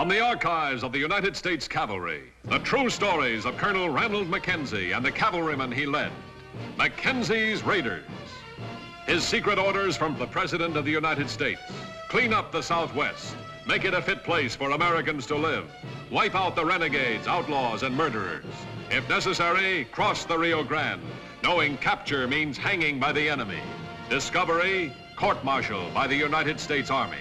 From the archives of the United States Cavalry, the true stories of Colonel Ranald Mackenzie and the cavalrymen he led. Mackenzie's Raiders. His secret orders from the President of the United States. Clean up the Southwest. Make it a fit place for Americans to live. Wipe out the renegades, outlaws, and murderers. If necessary, cross the Rio Grande, knowing capture means hanging by the enemy. Discovery, court-martial by the United States Army.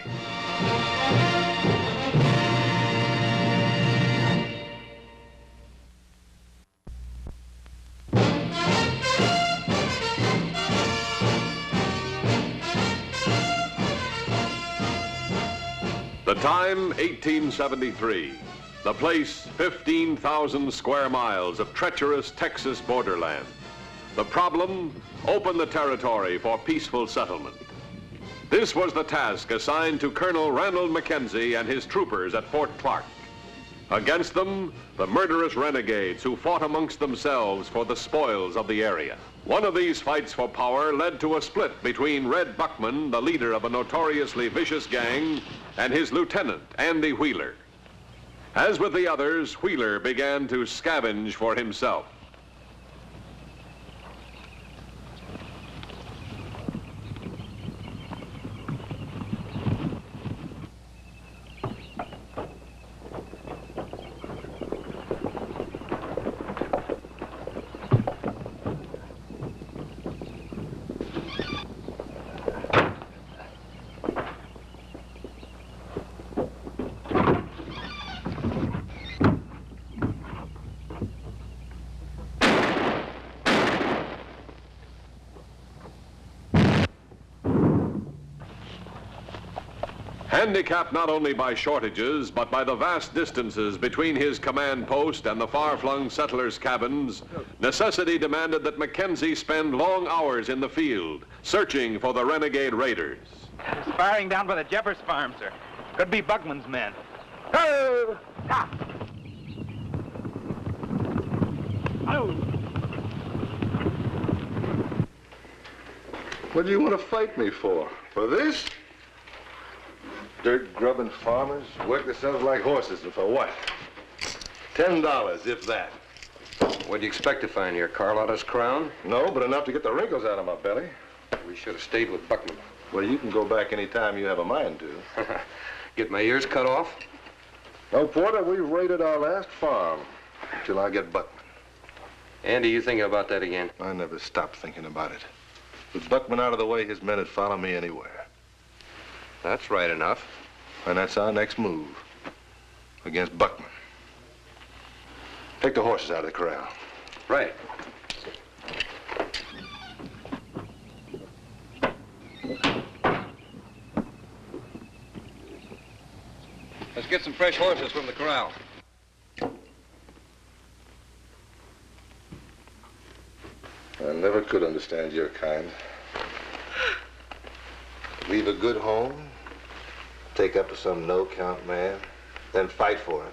The time, 1873. The place, 15,000 square miles of treacherous Texas borderland. The problem, open the territory for peaceful settlement. This was the task assigned to Colonel Ranald Mackenzie and his troopers at Fort Clark. Against them, the murderous renegades who fought amongst themselves for the spoils of the area. One of these fights for power led to a split between Red Buckman, the leader of a notoriously vicious gang, and his lieutenant, Andy Wheeler. As with the others, Wheeler began to scavenge for himself. Handicapped not only by shortages, but by the vast distances between his command post and the far-flung settlers' cabins, necessity demanded that Mackenzie spend long hours in the field, searching for the renegade raiders. Firing down by the Jeffers farm, sir. Could be Buckman's men. Oh! Ha! Oh! What do you want to fight me for? For this? Dirt-grubbing farmers work themselves like horses, and for what? $10, if that. What'd you expect to find here, Carlotta's crown? No, but enough to get the wrinkles out of my belly. We should have stayed with Buckman. Well, you can go back any time you have a mind to. Get my ears cut off? No, Porter, we've raided our last farm till I get Buckman. Andy, you thinking about that again? I never stopped thinking about it. With Buckman out of the way, his men would follow me anywhere. That's right enough. And that's our next move. Against Buckman. Take the horses out of the corral. Right. Let's get some fresh horses from the corral. I never could understand your kind. Leave a good home, take up to some no-count man, then fight for him.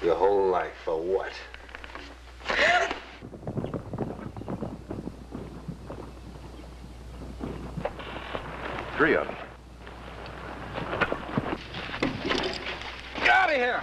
Your whole life, for what? 3 of them. Get out of here!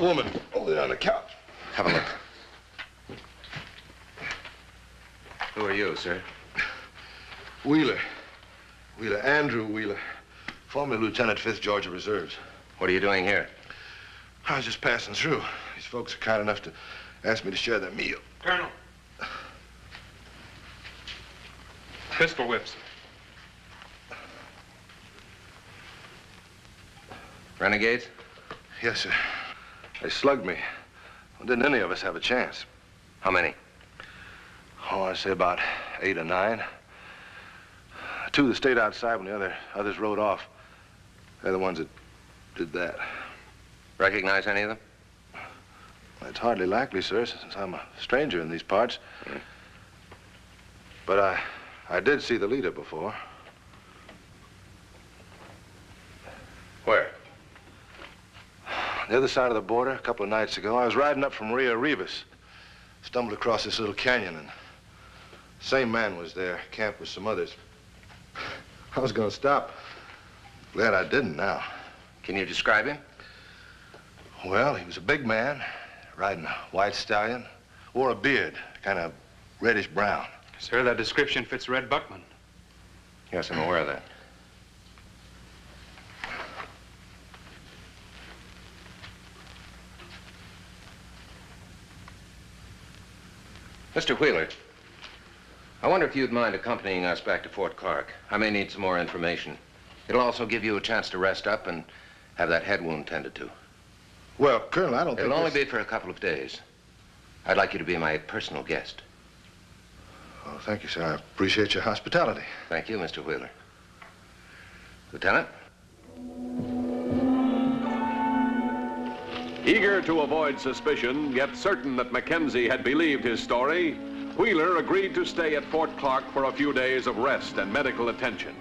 woman over there on the couch. Have a look. Who are you, sir? Wheeler. Andrew Wheeler. Former Lieutenant 5th Georgia Reserves. What are you doing here? I was just passing through. These folks are kind enough to ask me to share their meal. Colonel. Pistol whips. Renegades? Yes, sir. They slugged me. Well, didn't any of us have a chance? How many? Oh, I'd say about 8 or 9. 2 that stayed outside when the others rode off. They're the ones that did that. Recognize any of them? Well, it's hardly likely, sir, since I'm a stranger in these parts. But I did see the leader before. Where? The other side of the border, a couple of nights ago, I was riding up from Rio Rivas. Stumbled across this little canyon, and the same man was there, camped with some others. I was gonna stop. Glad I didn't now. Can you describe him? Well, he was a big man, riding a white stallion, wore a beard, kind of reddish brown. Sir, that description fits Red Buckman. Yes, I'm aware of that. Mr. Wheeler, I wonder if you'd mind accompanying us back to Fort Clark. I may need some more information. It'll also give you a chance to rest up and have that head wound tended to. Well, Colonel, I don't think It'll only be for a couple of days. I'd like you to be my personal guest. Oh, thank you, sir. I appreciate your hospitality. Thank you, Mr. Wheeler. Lieutenant? Eager to avoid suspicion, yet certain that Mackenzie had believed his story, Wheeler agreed to stay at Fort Clark for a few days of rest and medical attention.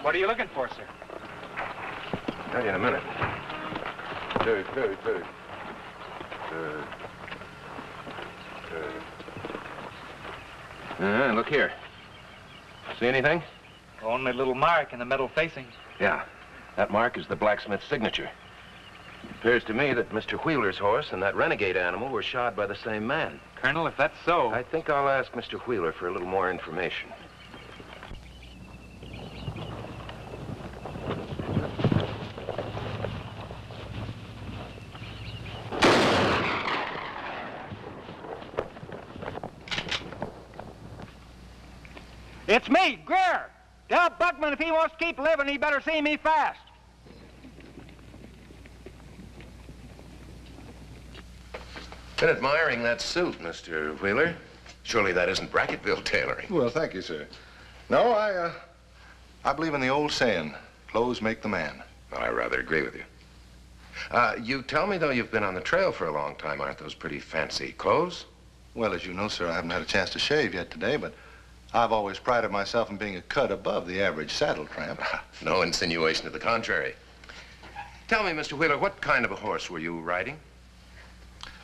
What are you looking for, sir? Tell you in a minute. Look here. See anything? Only a little mark in the metal facing. Yeah. That mark is the blacksmith's signature. It appears to me that Mr. Wheeler's horse and that renegade animal were shod by the same man. Colonel, if that's so... I think I'll ask Mr. Wheeler for a little more information. It's me, Greer. Tell Buckman if he wants to keep living, he better see me fast. Been admiring that suit, Mr. Wheeler. Surely that isn't Bracketville tailoring. Well, thank you, sir. No, I believe in the old saying, clothes make the man. Well, I rather agree with you. You tell me, though, you've been on the trail for a long time. Aren't those pretty fancy clothes? Well, as you know, sir, I haven't had a chance to shave yet today, but I've always prided myself in being a cut above the average saddle tramp. No insinuation to the contrary. Tell me, Mr. Wheeler, what kind of a horse were you riding?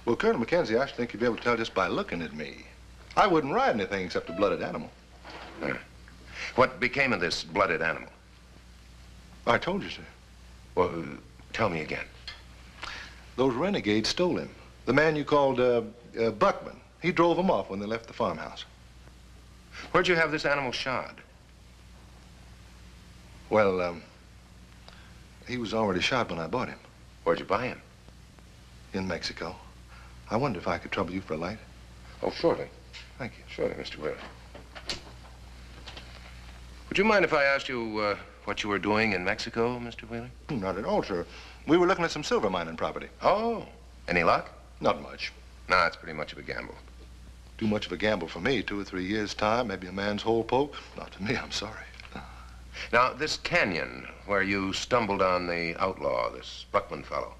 Well, Colonel Mackenzie, I should think you'd be able to tell just by looking at me. I wouldn't ride anything except a blooded animal. What became of this blooded animal? I told you, sir. Well, tell me again. Those renegades stole him. The man you called Buckman. He drove him off when they left the farmhouse. Where'd you have this animal shod? Well, he was already shot when I bought him. Where'd you buy him? In Mexico. I wonder if I could trouble you for a light. Oh, surely. Thank you. Surely, Mr. Wheeler. Would you mind if I asked you what you were doing in Mexico, Mr. Wheeler? Not at all, sir. We were looking at some silver mining property. Oh, any luck? Not much. No, it's pretty much of a gamble. Too much of a gamble for me. 2 or 3 years' time, maybe a man's whole poke. Not to me, I'm sorry. Now, this canyon where you stumbled on the outlaw, this Buckman fellow,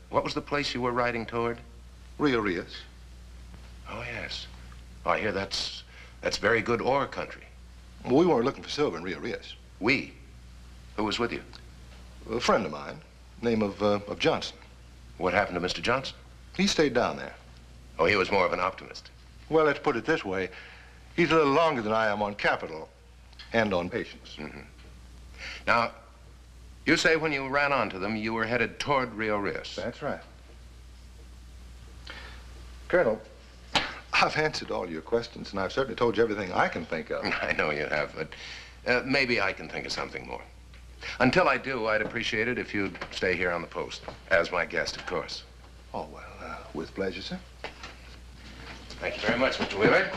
what was the place you were riding toward? Rio Rios. Oh, yes. Oh, I hear that's very good ore country. Well, we weren't looking for silver in Rio Rios. We? Who was with you? A friend of mine, name of Johnson. What happened to Mr. Johnson? He stayed down there. Oh, he was more of an optimist. Well, let's put it this way. He's a little longer than I am on capital and on patience. Mm-hmm. Now, you say when you ran onto them, you were headed toward Rio Rios. That's right. Colonel, I've answered all your questions, and I've certainly told you everything I can think of. I know you have, but maybe I can think of something more. Until I do, I'd appreciate it if you'd stay here on the post, as my guest, of course. Oh, well, with pleasure, sir. Thank you very much, Mr. Wheeler.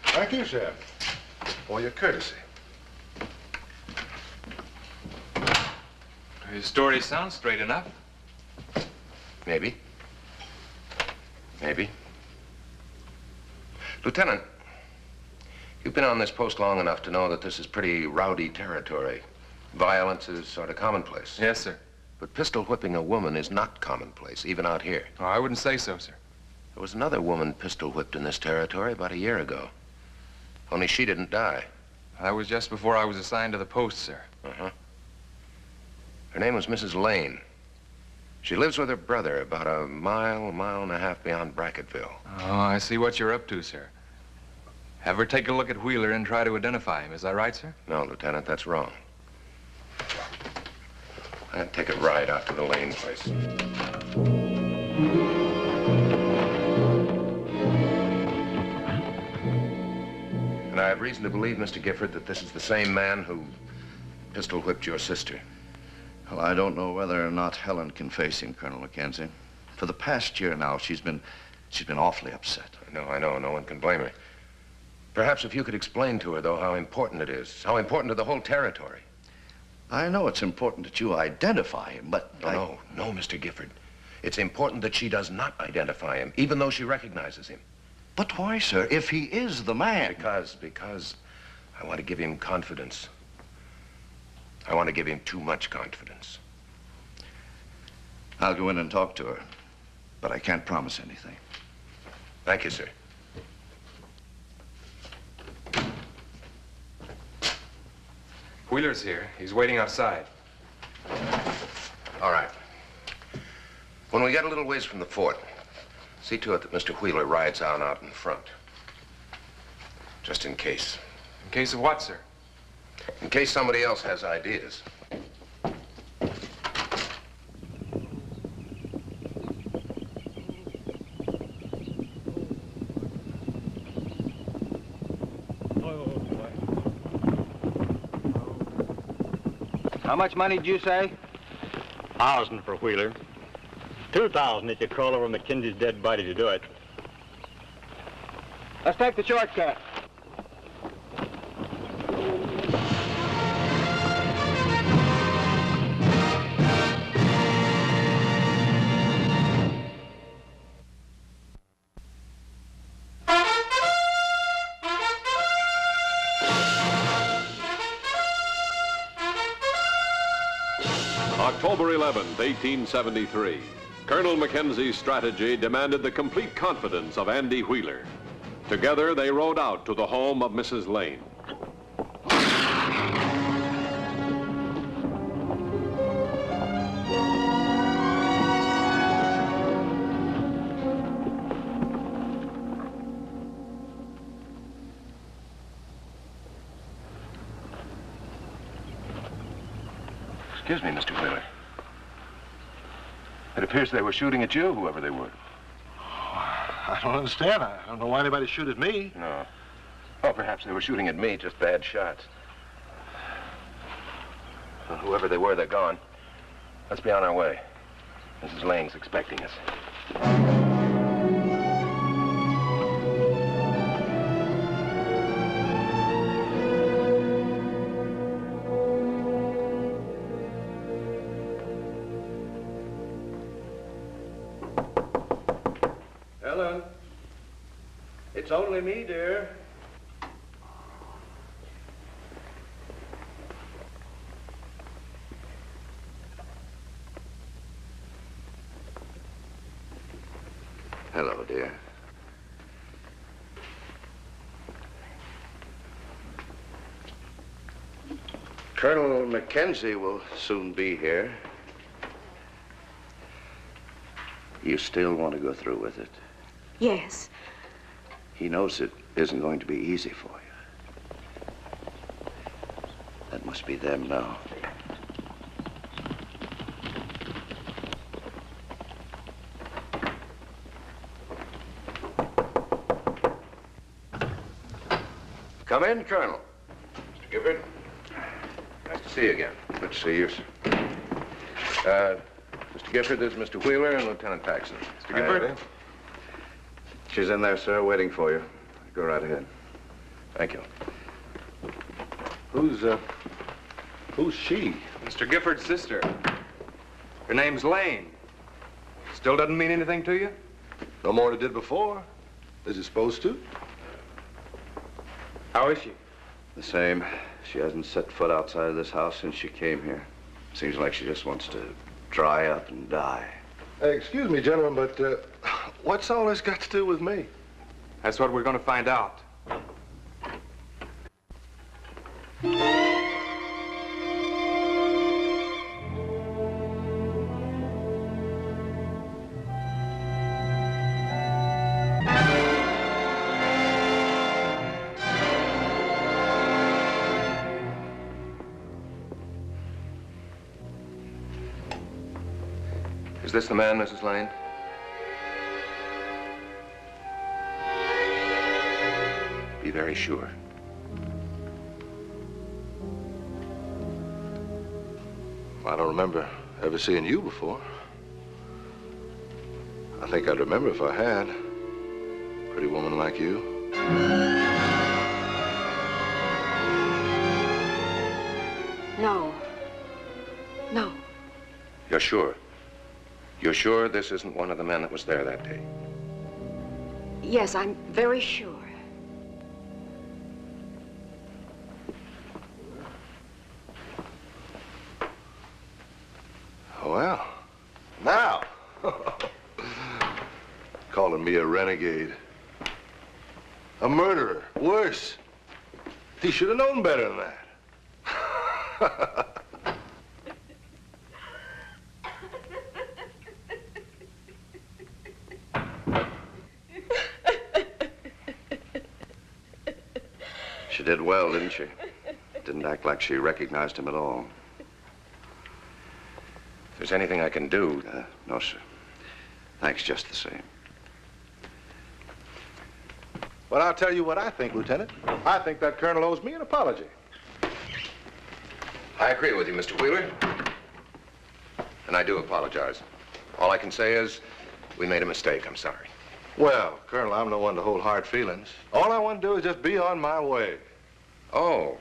Thank you, sir, for your courtesy. His story sounds straight enough. Maybe. Maybe. Lieutenant, you've been on this post long enough to know that this is pretty rowdy territory. Violence is sort of commonplace. Yes, sir. But pistol whipping a woman is not commonplace, even out here. Oh, I wouldn't say so, sir. There was another woman pistol whipped in this territory about a year ago. Only she didn't die. That was just before I was assigned to the post, sir. Uh-huh. Her name was Mrs. Lane. She lives with her brother about a mile and a half beyond Bracketville. Oh, I see what you're up to, sir. Have her take a look at Wheeler and try to identify him. Is that right, sir? No, Lieutenant, that's wrong. I'd take a ride out to the Lane place. And I have reason to believe, Mr. Gifford, that this is the same man who pistol whipped your sister. Well, I don't know whether or not Helen can face him, Colonel Mackenzie. For the past year now, she's been awfully upset. I know. No one can blame her. Perhaps if you could explain to her, though, how important it is. How important to the whole territory. I know it's important that you identify him, but No, Mr. Gifford. It's important that she does not identify him, even though she recognizes him. But why, sir, if he is the man? Because I want to give him confidence. I want to give him too much confidence. I'll go in and talk to her, but I can't promise anything. Thank you, sir. Wheeler's here. He's waiting outside. All right. When we get a little ways from the fort, see to it that Mr. Wheeler rides out in front. Just in case. In case of what, sir? In case somebody else has ideas. How much money did you say? 1,000 for Wheeler. 2,000 if you crawl over Mackenzie's dead body to do it. Let's take the shortcut. October 11th, 1873. Colonel Mackenzie's strategy demanded the complete confidence of Andy Wheeler. Together, they rode out to the home of Mrs. Lane. Excuse me, Mr. Wheeler. It appears they were shooting at you, whoever they were. I don't understand. I don't know why anybody shoot at me. No. Well, perhaps they were shooting at me, just bad shots. Well, whoever they were, they're gone. Let's be on our way. Mrs. Lane's expecting us. Helen, it's only me, dear. Hello, dear. Colonel Mackenzie will soon be here. You still want to go through with it? Yes. He knows it isn't going to be easy for you. That must be them now. Come in, Colonel. Mr. Gifford, nice to see you again. Good to see you, sir. Mr. Gifford, this is Mr. Wheeler and Lieutenant Paxton. Mr. Gifford? She's in there, sir, waiting for you. Go right ahead. Thank you. Who's she? Mr. Gifford's sister. Her name's Lane. Still doesn't mean anything to you? No more than it did before. Is it supposed to? How is she? The same. She hasn't set foot outside of this house since she came here. Seems like she just wants to dry up and die. Hey, excuse me, gentlemen, but what's all this got to do with me? That's what we're going to find out. Is this the man, Mrs. Lane? Be very sure. I don't remember ever seeing you before. I think I'd remember if I had. Pretty woman like you. No. No. You're sure? You're sure this isn't one of the men that was there that day? Yes, I'm very sure. Well, now. Calling me a renegade. A murderer. Worse. He should have known better than that. She did well, didn't she? Didn't act like she recognized him at all. If there's anything I can do... No, sir. Thanks just the same. Well, I'll tell you what I think, Lieutenant. I think that colonel owes me an apology. I agree with you, Mr. Wheeler. And I do apologize. All I can say is we made a mistake. I'm sorry. Well, Colonel, I'm no one to hold hard feelings. All I want to do is just be on my way. Oh.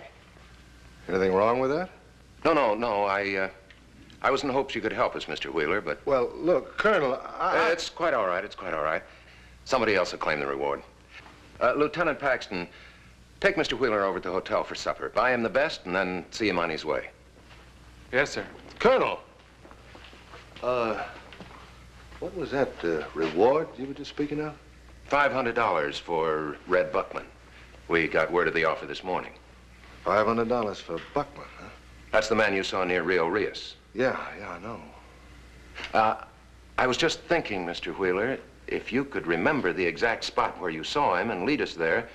Anything wrong with that? No. I was in hopes you could help us, Mr. Wheeler, but... Well, look, Colonel, It's quite all right. It's quite all right. Somebody else will claim the reward. Lieutenant Paxton, take Mr. Wheeler over to the hotel for supper. Buy him the best and then see him on his way. Yes, sir. Colonel! What was that reward you were just speaking of? $500 for Red Buckman. We got word of the offer this morning. $500 for Buckman, huh? That's the man you saw near Rio Rios. Yeah, I know. I was just thinking, Mr. Wheeler, if you could remember the exact spot where you saw him and lead us there,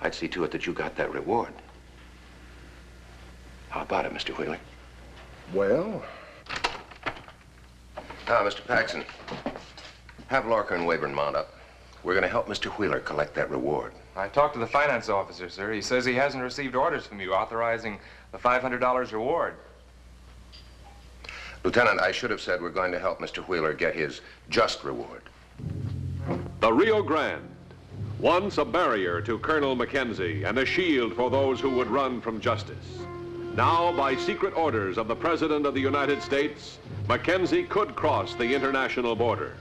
I'd see to it that you got that reward. How about it, Mr. Wheeler? Well... Now, Mr. Paxton, have Lorca and Wayburn mount up. We're going to help Mr. Wheeler collect that reward. I talked to the finance officer, sir. He says he hasn't received orders from you authorizing the $500 reward. Lieutenant, I should have said we're going to help Mr. Wheeler get his just reward. The Rio Grande, once a barrier to Colonel Mackenzie and a shield for those who would run from justice. Now, by secret orders of the President of the United States, Mackenzie could cross the international border.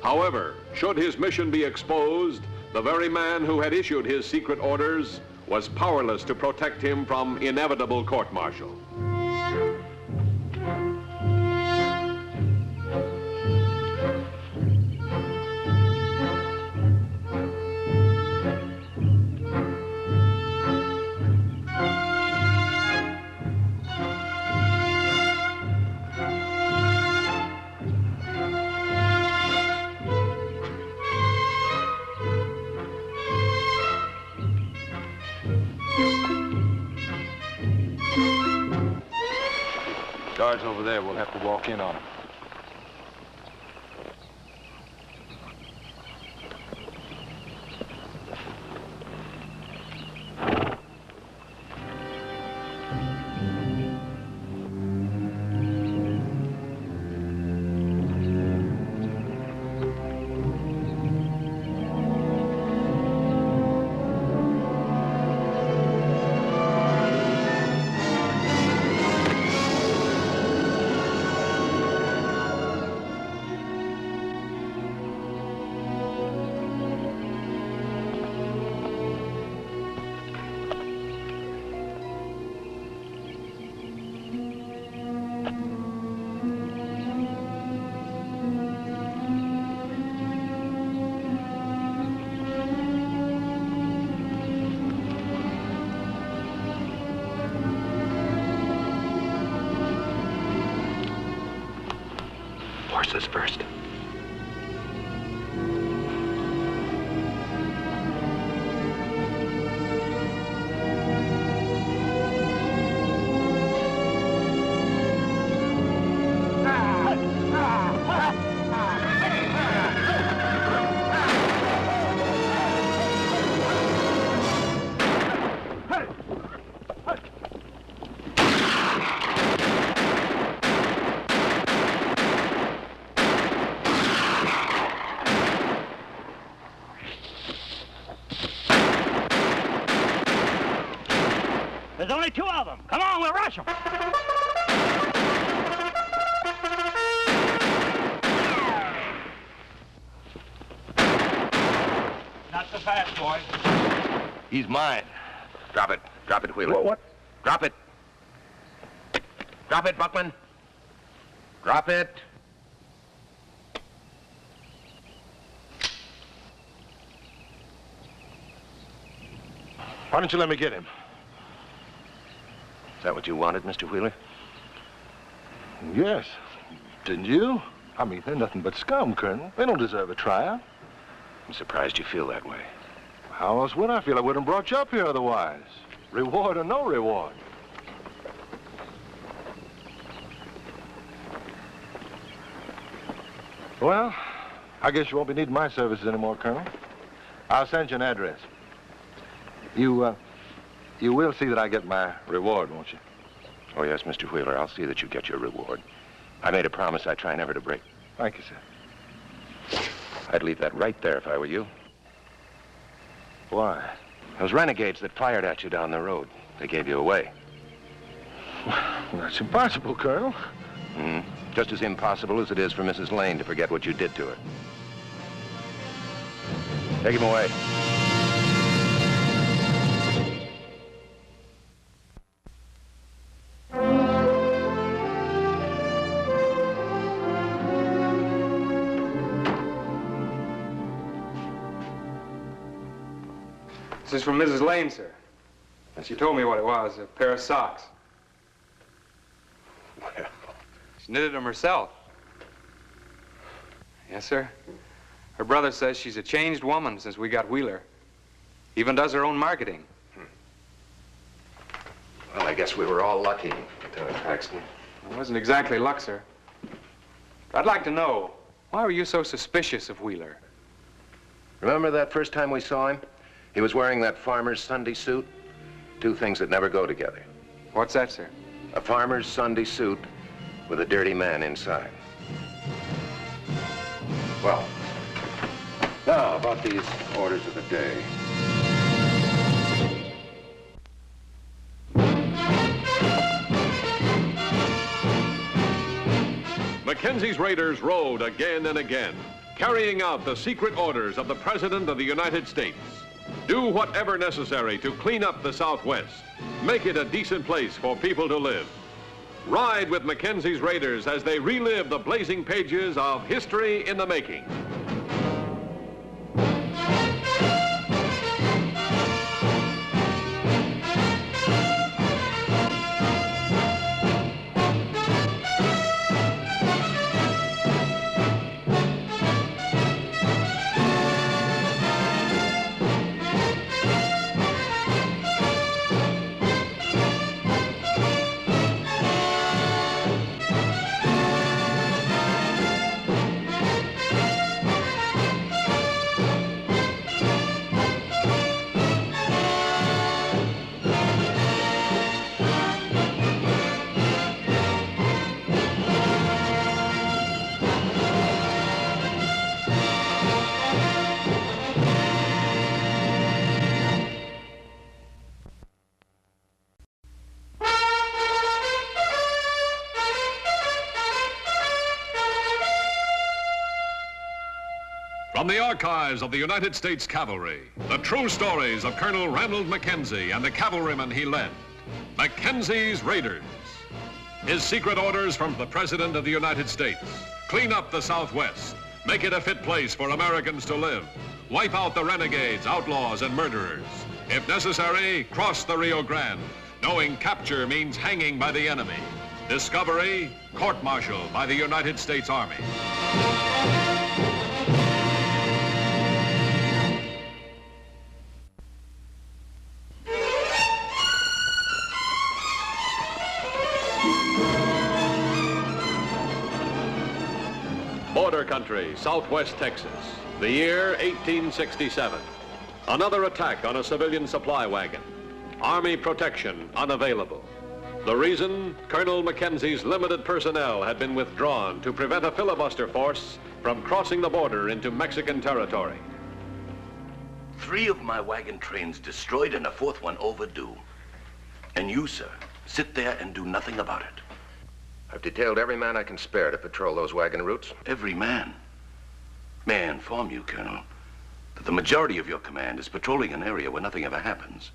However, should his mission be exposed, the very man who had issued his secret orders was powerless to protect him from inevitable court-martial. Guards over there. We'll have to walk in on them. Horses first. There's only 2 of them. Come on, we'll rush them. Not so fast, boys. He's mine. Drop it. Drop it, Wheeler. What? Drop it. Drop it, Buckman. Drop it. Why don't you let me get him? Is that what you wanted, Mr. Wheeler? Yes. Didn't you? I mean, they're nothing but scum, Colonel. They don't deserve a tryout. I'm surprised you feel that way. How else would I feel? I wouldn't have brought you up here otherwise. Reward or no reward. Well, I guess you won't be needing my services anymore, Colonel. I'll send you an address. You will see that I get my reward, won't you? Oh, yes, Mr. Wheeler, I'll see that you get your reward. I made a promise I'd try never to break. Thank you, sir. I'd leave that right there if I were you. Why? Those renegades that fired at you down the road, they gave you away. Well, that's impossible, Colonel. Just as impossible as it is for Mrs. Lane to forget what you did to her. Take him away. This is from Mrs. Lane, sir. She told me what it was, a pair of socks. Well, She knitted them herself. Yes, sir. Her brother says she's a changed woman since we got Wheeler. Even does her own marketing. well, I guess we were all lucky, Paxton. It wasn't exactly luck, sir. I'd like to know, why were you so suspicious of Wheeler? Remember that first time we saw him? He was wearing that farmer's Sunday suit. 2 things that never go together. What's that, sir? A farmer's Sunday suit with a dirty man inside. Well, now about these orders of the day. Mackenzie's raiders rode again and again, carrying out the secret orders of the President of the United States. Do whatever necessary to clean up the Southwest. Make it a decent place for people to live. Ride with Mackenzie's raiders as they relive the blazing pages of history in the making. From the archives of the United States Cavalry, the true stories of Colonel Ranald Mackenzie and the cavalrymen he led. Mackenzie's Raiders. His secret orders from the President of the United States. Clean up the Southwest. Make it a fit place for Americans to live. Wipe out the renegades, outlaws, and murderers. If necessary, cross the Rio Grande, knowing capture means hanging by the enemy. Discovery, court-martial by the United States Army. Border country, Southwest Texas. The year 1867. Another attack on a civilian supply wagon. Army protection unavailable. The reason, Colonel Mackenzie's limited personnel had been withdrawn to prevent a filibuster force from crossing the border into Mexican territory. 3 of my wagon trains destroyed and a 4th one overdue. And you, sir, sit there and do nothing about it. I've detailed every man I can spare to patrol those wagon routes. Every man? May I inform you, Colonel, that the majority of your command is patrolling an area where nothing ever happens.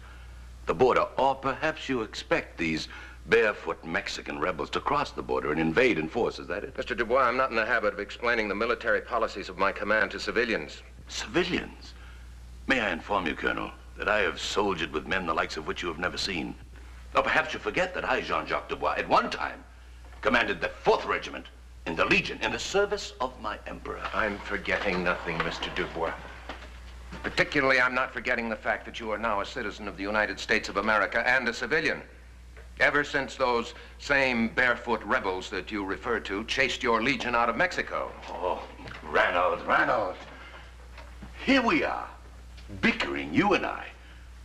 The border, or perhaps you expect these barefoot Mexican rebels to cross the border and invade in force, is that it? Mr. Dubois, I'm not in the habit of explaining the military policies of my command to civilians. Civilians? May I inform you, Colonel, that I have soldiered with men the likes of which you have never seen. Or perhaps you forget that I, Jean-Jacques Dubois, at one time commanded the 4th Regiment in the Legion in the service of my emperor. I'm forgetting nothing, Mr. Dubois. Particularly, I'm not forgetting the fact that you are now a citizen of the United States of America and a civilian. Ever since those same barefoot rebels that you referred to chased your Legion out of Mexico. Oh, Ranald. Here we are, bickering, you and I.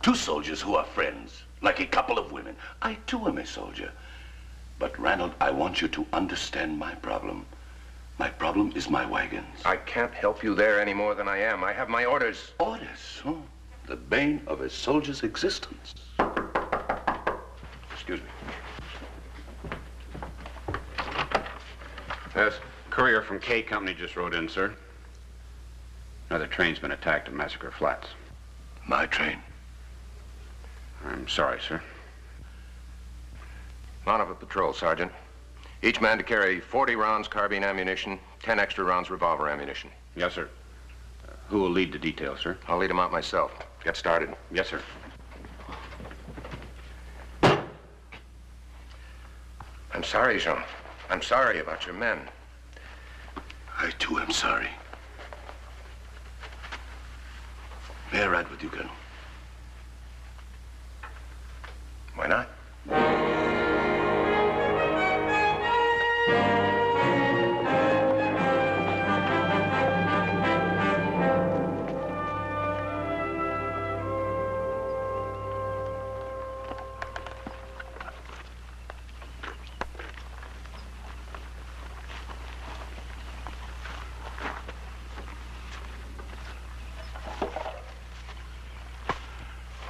2 soldiers who are friends, like a couple of women. I, too, am a soldier. But, Ranald, I want you to understand my problem. My problem is my wagons. I can't help you there any more than I am. I have my orders. Orders? Oh, the bane of a soldier's existence. Excuse me. Yes? Courier from K Company just rode in, sir. Another train's been attacked at Massacre Flats. My train? I'm sorry, sir. Mount up a patrol, Sergeant. Each man to carry 40 rounds carbine ammunition, 10 extra rounds revolver ammunition. Yes, sir. Who will lead the detail, sir? I'll lead them out myself. Get started. Yes, sir. I'm sorry, Jean. I'm sorry about your men. I, too, am sorry. May I ride with you, Colonel? Why not?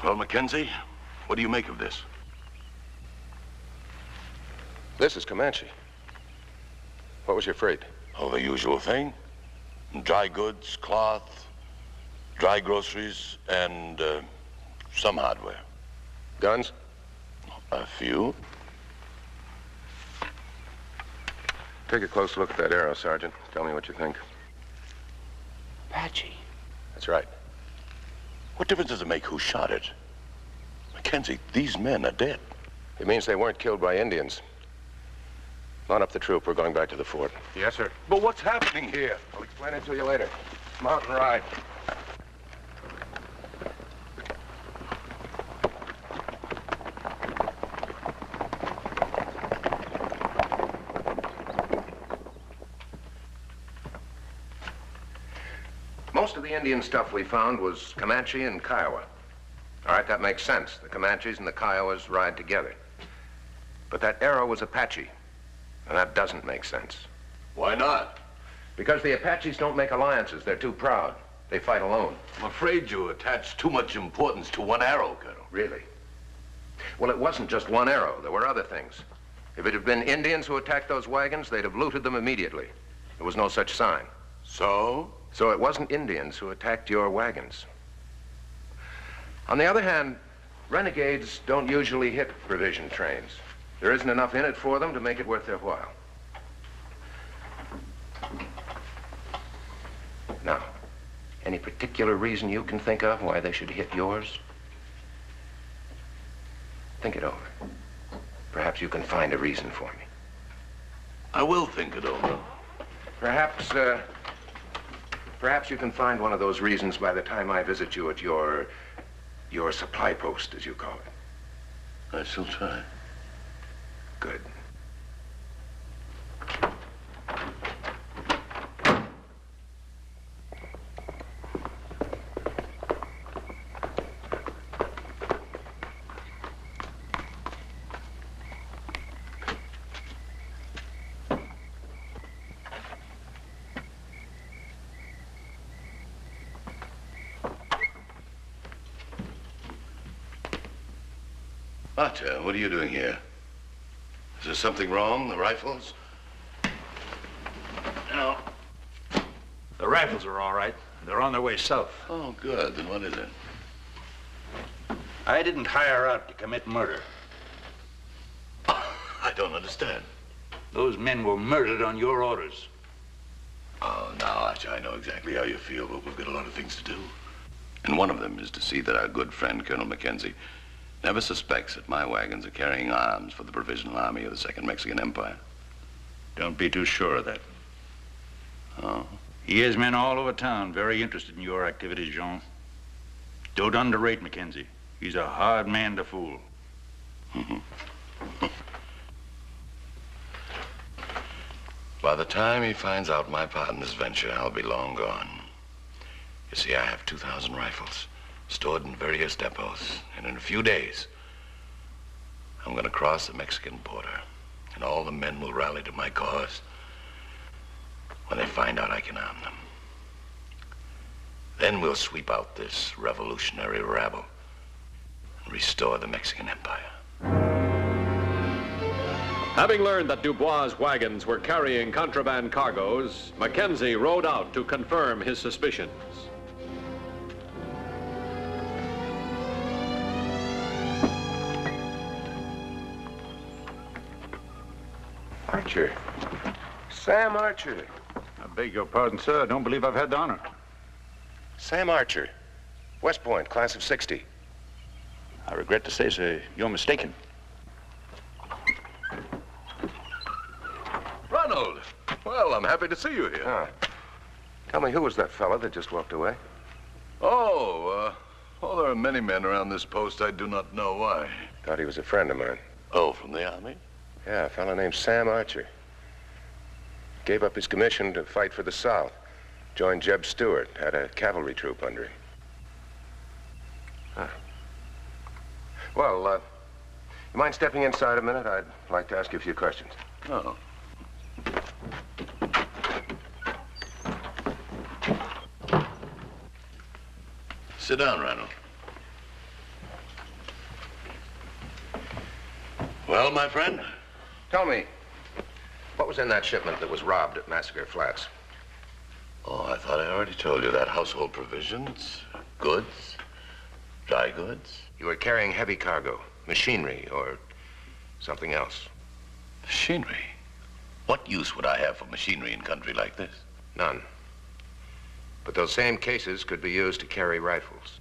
Well, Mackenzie, what do you make of this? This is Comanche. What was your freight? Oh, the usual thing. Dry goods, cloth, dry groceries, and some hardware. Guns? A few. Take a close look at that arrow, Sergeant. Tell me what you think. Apache. That's right. What difference does it make who shot it? Mackenzie, these men are dead. It means they weren't killed by Indians. Mount up the troop. We're going back to the fort. Yes, sir. But what's happening here? I'll explain it to you later. Mount and ride. Most of the Indian stuff we found was Comanche and Kiowa. All right, that makes sense. The Comanches and the Kiowas ride together. But that arrow was Apache, and that doesn't make sense. Why not? Because the Apaches don't make alliances. They're too proud. They fight alone. I'm afraid you attach too much importance to one arrow, Colonel. Really? Well, it wasn't just one arrow. There were other things. If it had been Indians who attacked those wagons, they'd have looted them immediately. There was no such sign. So? So it wasn't Indians who attacked your wagons. On the other hand, renegades don't usually hit provision trains. There isn't enough in it for them to make it worth their while. Now, any particular reason you can think of why they should hit yours? Think it over. Perhaps you can find a reason for me. I will think it over. Perhaps you can find one of those reasons by the time I visit you at your supply post, as you call it. I shall try. Good. Archer, what are you doing here? Is there something wrong? The rifles? No. The rifles are all right. They're on their way south. Oh, good. Then what is it? I didn't hire out to commit murder. I don't understand. Those men were murdered on your orders. Oh, now, Archer, I know exactly how you feel, but we've got a lot of things to do. And one of them is to see that our good friend, Colonel Mackenzie, never suspects that my wagons are carrying arms for the Provisional Army of the Second Mexican Empire. Don't be too sure of that. Oh? He has men all over town very interested in your activities, Jean. Don't underrate Mackenzie. He's a hard man to fool. By the time he finds out my part in this venture, I'll be long gone. You see, I have 2,000 rifles stored in various depots, and in a few days, I'm going to cross the Mexican border, and all the men will rally to my cause when they find out I can arm them. Then we'll sweep out this revolutionary rabble and restore the Mexican Empire. Having learned that Dubois' wagons were carrying contraband cargoes, Mackenzie rode out to confirm his suspicions. Archer. Sam Archer. I beg your pardon, sir. I don't believe I've had the honor. Sam Archer. West Point, class of '60. I regret to say, sir, you're mistaken. Ronald! Well, I'm happy to see you here. Ah. Tell me, who was that fella that just walked away? Oh, there are many men around this post. I do not know why. Thought he was a friend of mine. Oh, from the Army? Yeah, a fella named Sam Archer. Gave up his commission to fight for the South. Joined Jeb Stewart, had a cavalry troop under him. Huh. Well, you mind stepping inside a minute? I'd like to ask you a few questions. Oh. Sit down, Randall. Well, my friend? Tell me, what was in that shipment that was robbed at Massacre Flats? Oh, I thought I already told you that. Household provisions, goods, dry goods. You were carrying heavy cargo, machinery, or something else. Machinery? What use would I have for machinery in country like this? None. But those same cases could be used to carry rifles.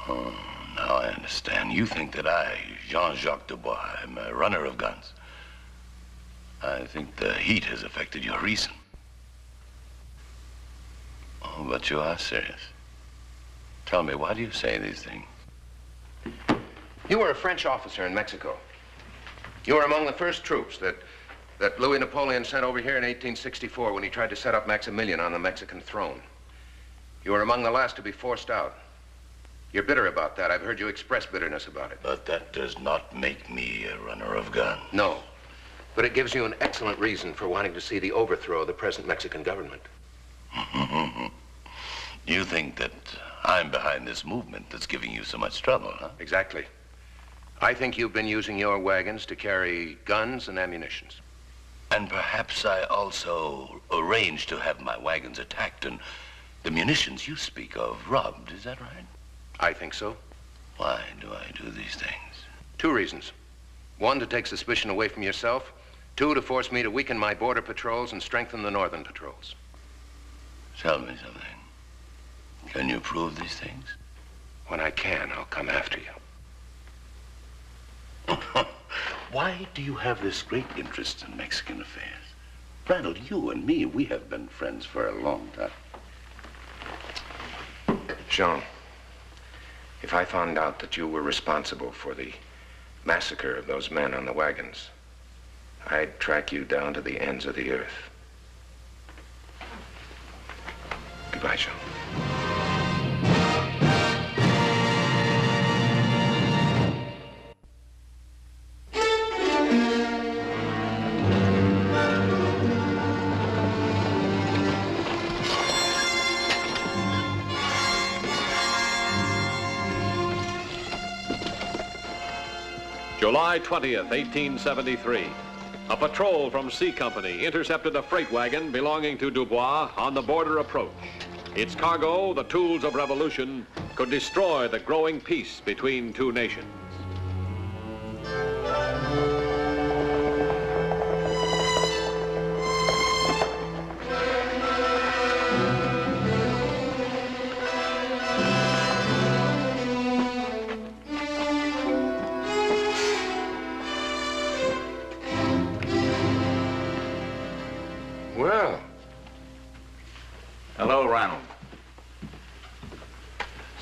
Oh, now I understand. You think that I, Jean-Jacques Dubois, am a runner of guns. I think the heat has affected your reason. Oh, but you are serious. Tell me, why do you say these things? You were a French officer in Mexico. You were among the first troops that Louis Napoleon sent over here in 1864 when he tried to set up Maximilian on the Mexican throne. You were among the last to be forced out. You're bitter about that. I've heard you express bitterness about it. But that does not make me a runner of guns. No. But it gives you an excellent reason for wanting to see the overthrow of the present Mexican government. You think that I'm behind this movement that's giving you so much trouble, huh? Exactly. I think you've been using your wagons to carry guns and ammunitions. And perhaps I also arranged to have my wagons attacked and the munitions you speak of robbed. Is that right? I think so. Why do I do these things? 2 reasons. 1, to take suspicion away from yourself. 2, to force me to weaken my border patrols and strengthen the northern patrols. Tell me something. Can you prove these things? When I can, I'll come after you. Why do you have this great interest in Mexican affairs? Randall, you and me, we have been friends for a long time. Jean, if I found out that you were responsible for the massacre of those men on the wagons, I'd track you down to the ends of the earth. Goodbye, Jean. July 20th, 1873. A patrol from C Company intercepted a freight wagon belonging to Dubois on the border approach. Its cargo, the tools of revolution, could destroy the growing peace between 2 nations. Well. Hello, Ronald.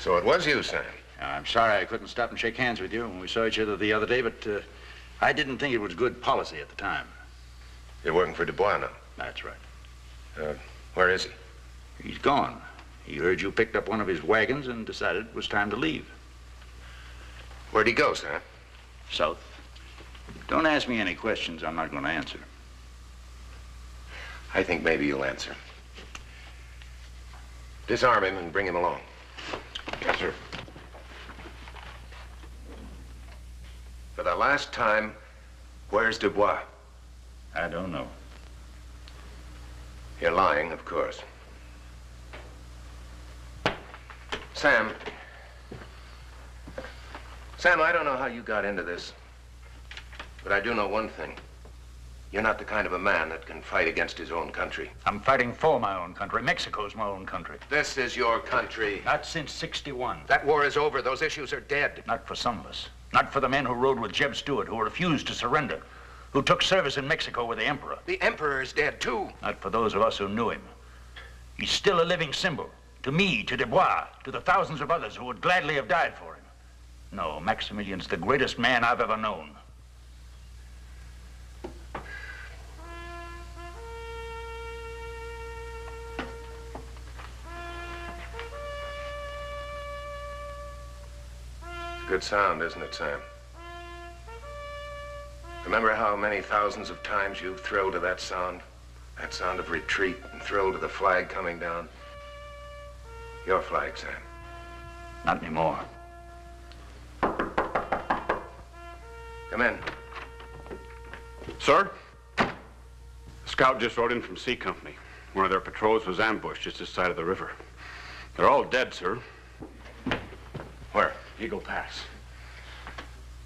So it was you, Sam. I'm sorry I couldn't stop and shake hands with you when we saw each other the other day, but I didn't think it was good policy at the time. You're working for Dubois now? That's right. Where is he? He's gone. He heard you picked up one of his wagons and decided it was time to leave. Where'd he go, Sam? South. Don't ask me any questions I'm not going to answer. I think maybe you'll answer. Disarm him and bring him along. Yes, sir. For the last time, where's Dubois? I don't know. You're lying, of course. Sam. Sam, I don't know how you got into this, but I do know one thing. You're not the kind of a man that can fight against his own country. I'm fighting for my own country. Mexico's my own country. This is your country. Not since '61. That war is over. Those issues are dead. Not for some of us. Not for the men who rode with Jeb Stuart, who refused to surrender, who took service in Mexico with the Emperor. The Emperor is dead, too. Not for those of us who knew him. He's still a living symbol. To me, to Dubois, to the thousands of others who would gladly have died for him. No, Maximilian's the greatest man I've ever known. Good sound, isn't it, Sam? Remember how many thousands of times you thrilled to that sound? That sound of retreat and thrilled to the flag coming down? Your flag, Sam. Not anymore. Come in. Sir? A scout just rode in from C Company. One of their patrols was ambushed just this side of the river. They're all dead, sir. Where? Eagle Pass.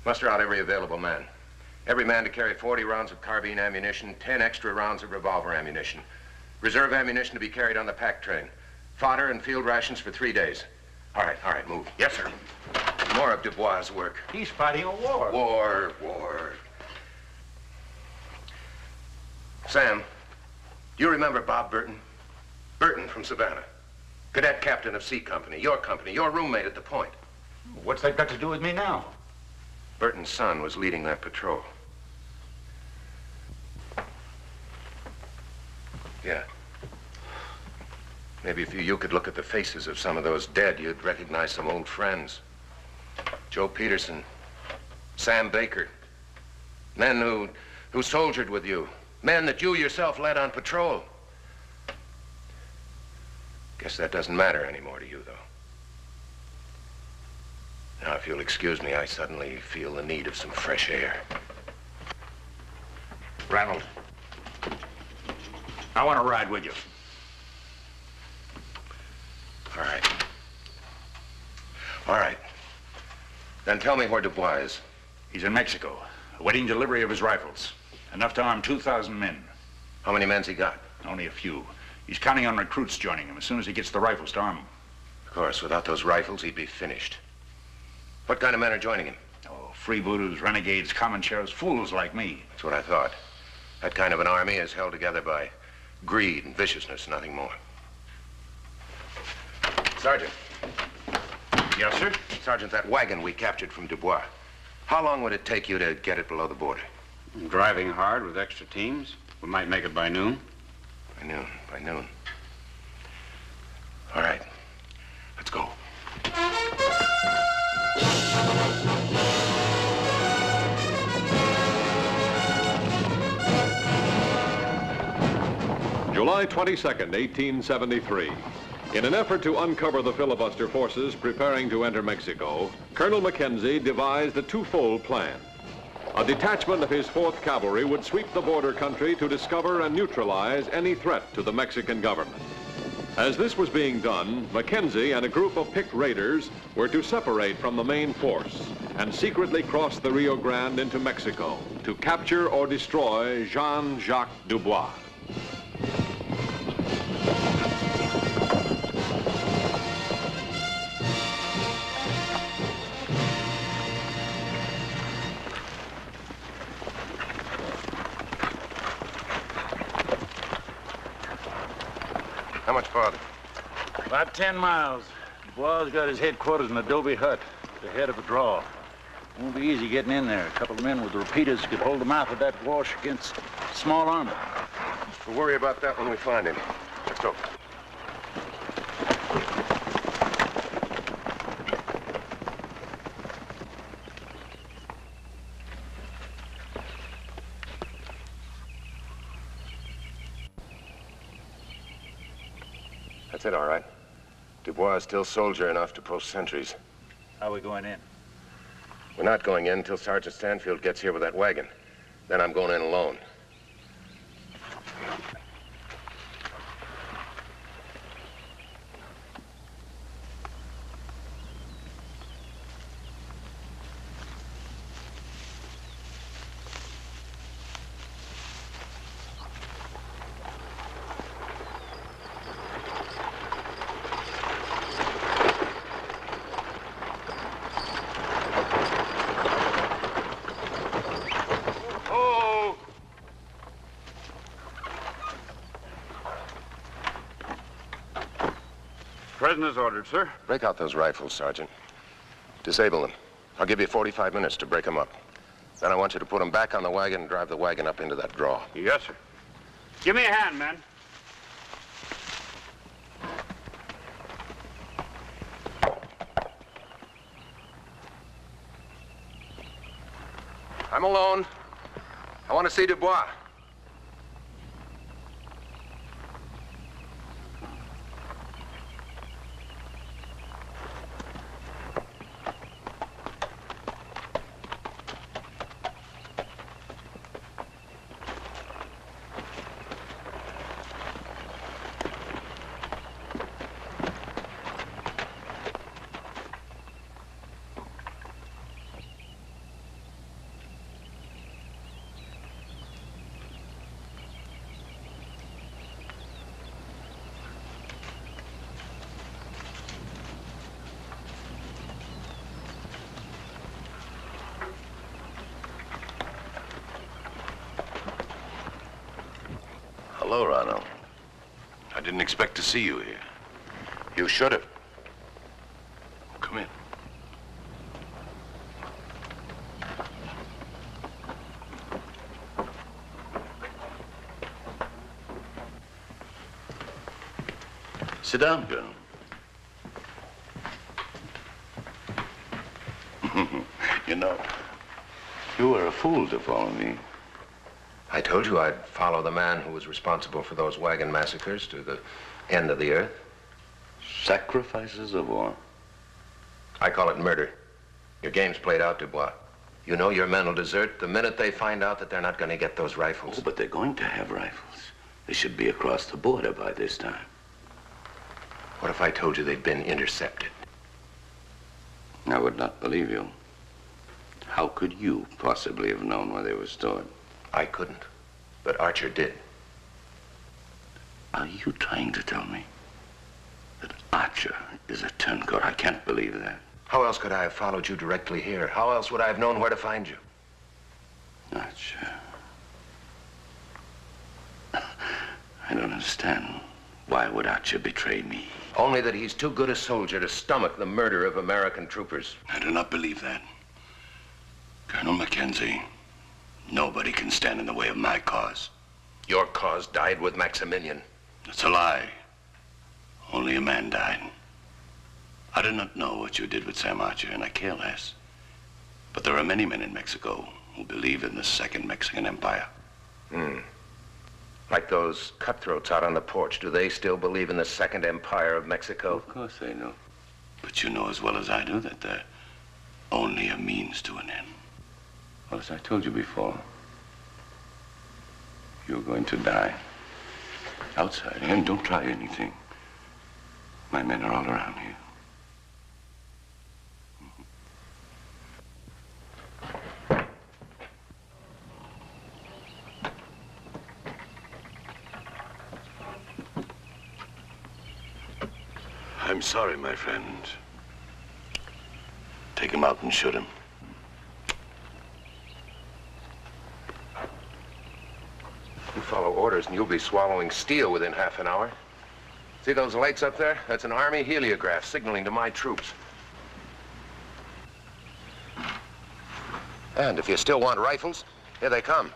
Muster out every available man. Every man to carry 40 rounds of carbine ammunition, 10 extra rounds of revolver ammunition. Reserve ammunition to be carried on the pack train. Fodder and field rations for 3 days. All right, move. Yes, sir. More of Dubois' work. He's fighting a war. War. Sam, do you remember Bob Burton? Burton from Savannah. Cadet captain of C Company, your roommate at the Point. What's that got to do with me now? Burton's son was leading that patrol. Yeah. Maybe if you could look at the faces of some of those dead, you'd recognize some old friends. Joe Peterson, Sam Baker. Men who soldiered with you. Men that you yourself led on patrol. Guess that doesn't matter anymore to you, though. Now, if you'll excuse me, I suddenly feel the need of some fresh air. Ranald, I want to ride with you. All right. All right. Then tell me where Dubois is. He's in Mexico, awaiting delivery of his rifles. Enough to arm 2,000 men. How many men's he got? Only a few. He's counting on recruits joining him as soon as he gets the rifles to arm them. Of course, without those rifles, he'd be finished. What kind of men are joining him? Oh, freebooters, renegades, common sheriffs, fools like me. That's what I thought. That kind of an army is held together by greed and viciousness, nothing more. Sergeant. Yes, sir? Sergeant, that wagon we captured from Dubois, how long would it take you to get it below the border? Driving hard with extra teams. We might make it by noon. By noon. All right, let's go. July 22nd, 1873. In an effort to uncover the filibuster forces preparing to enter Mexico, Colonel Mackenzie devised a twofold plan. A detachment of his 4th Cavalry would sweep the border country to discover and neutralize any threat to the Mexican government. As this was being done, Mackenzie and a group of picked raiders were to separate from the main force and secretly cross the Rio Grande into Mexico to capture or destroy Jean-Jacques Dubois. How much farther? About 10 miles. Dubois got his headquarters in an adobe hut at the head of a draw. Won't be easy getting in there. A couple of men with repeaters could hold the mouth of that wash against small army. We'll worry about that when we find him. Let's go. That's it, all right. Dubois is still soldier enough to post sentries. How are we going in? We're not going in until Sergeant Stanfield gets here with that wagon. Then I'm going in alone. Prisoners ordered, sir. Break out those rifles, Sergeant. Disable them. I'll give you 45 minutes to break them up. Then I want you to put them back on the wagon and drive the wagon up into that draw. Yes, sir. Give me a hand, man. I'm alone. I want to see Dubois. Hello, Ronald. I didn't expect to see you here. You should have. Come in. Sit down, Colonel. You know, you were a fool to follow me. I told you I'd follow the man who was responsible for those wagon massacres to the end of the earth. Sacrifices of war. I call it murder. Your game's played out, Dubois. You know your men will desert the minute they find out that they're not going to get those rifles. Oh, but they're going to have rifles. They should be across the border by this time. What if I told you they'd been intercepted? I would not believe you. How could you possibly have known where they were stored? I couldn't, but Archer did. Are you trying to tell me that Archer is a turncoat? I can't believe that. How else could I have followed you directly here? How else would I have known where to find you? Archer. I don't understand. Why would Archer betray me? Only that he's too good a soldier to stomach the murder of American troopers. I do not believe that. Colonel Mackenzie, nobody can stand in the way of my cause. Your cause died with Maximilian. That's a lie. Only a man died. I do not know what you did with Sam Archer, and I care less. But there are many men in Mexico who believe in the Second Mexican Empire. Like those cutthroats out on the porch, do they still believe in the Second Empire of Mexico? Of course they know. But you know as well as I do that they're only a means to an end. Well, as I told you before, you're going to die. Outside, and don't try anything. My men are all around here. I'm sorry, my friend. Take him out and shoot him. You follow orders and you'll be swallowing steel within half an hour. See those lights up there? That's an Army heliograph signaling to my troops. And if you still want rifles, here they come.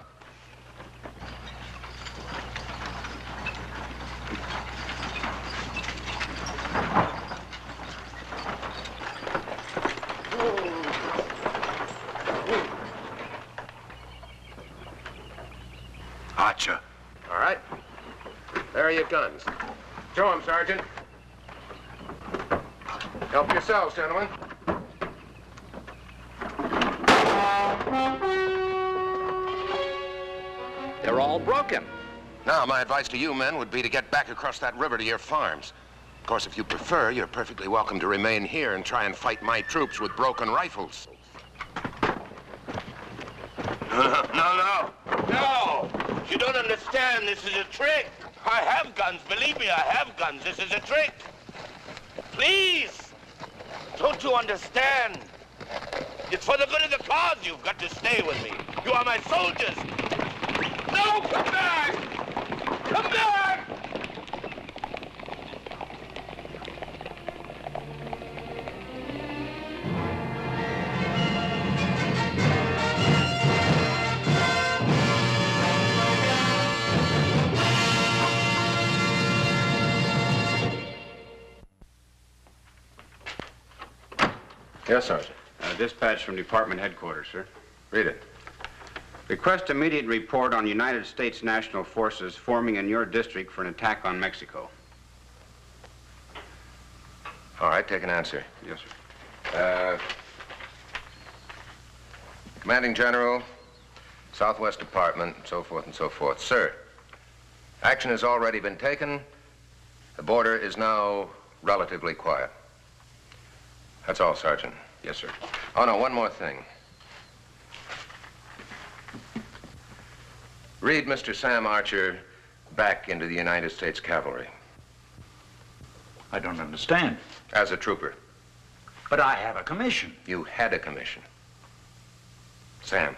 Archer. All right. There are your guns. Show 'em, Sergeant. Help yourselves, gentlemen. They're all broken. Now, my advice to you men would be to get back across that river to your farms. Of course, if you prefer, you're perfectly welcome to remain here and try and fight my troops with broken rifles. No. You don't understand. This is a trick. I have guns. Believe me, I have guns. This is a trick. Please. Don't you understand? It's for the good of the cause. You've got to stay with me. You are my soldiers. No, come back! Come back! Yes, Sergeant. Dispatch from Department Headquarters, sir. Read it. Request immediate report on United States National Forces forming in your district for an attack on Mexico. All right, take an answer. Yes, sir. Commanding General, Southwest Department, so forth and so forth. Sir, action has already been taken. The border is now relatively quiet. That's all, Sergeant. Yes, sir. Oh, no, one more thing. Read Mr. Sam Archer back into the United States Cavalry. I don't understand. As a trooper. But I have a commission. You had a commission. Sam,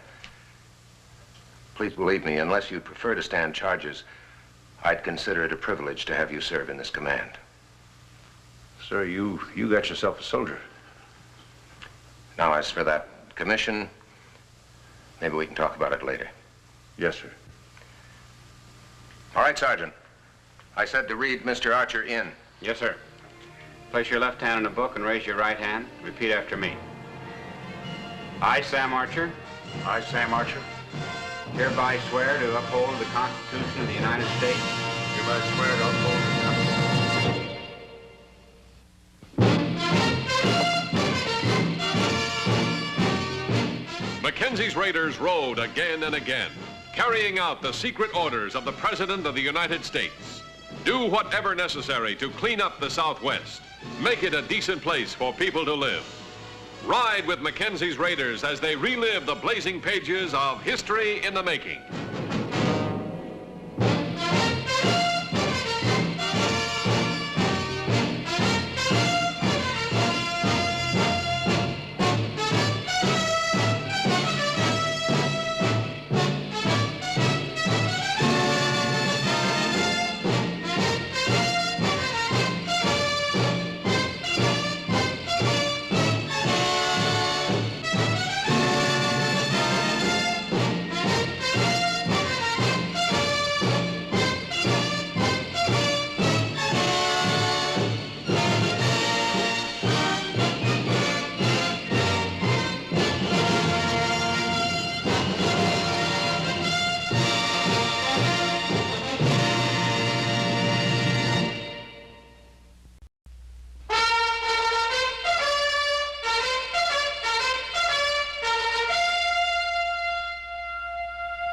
please believe me, unless you'd prefer to stand charges, I'd consider it a privilege to have you serve in this command. Sir, you got yourself a soldier. Now, as for that commission, maybe we can talk about it later. Yes, sir. All right, Sergeant. I said to read Mr. Archer in. Yes, sir. Place your left hand in the book and raise your right hand. Repeat after me. I, Sam Archer. I, Sam Archer. Hereby swear to uphold the Constitution of the United States. Hereby swear to uphold the Constitution. Mackenzie's Raiders rode again and again. carrying out the secret orders of the President of the United States. Do whatever necessary to clean up the Southwest. Make it a decent place for people to live. Ride with Mackenzie's Raiders as they relive the blazing pages of history in the making.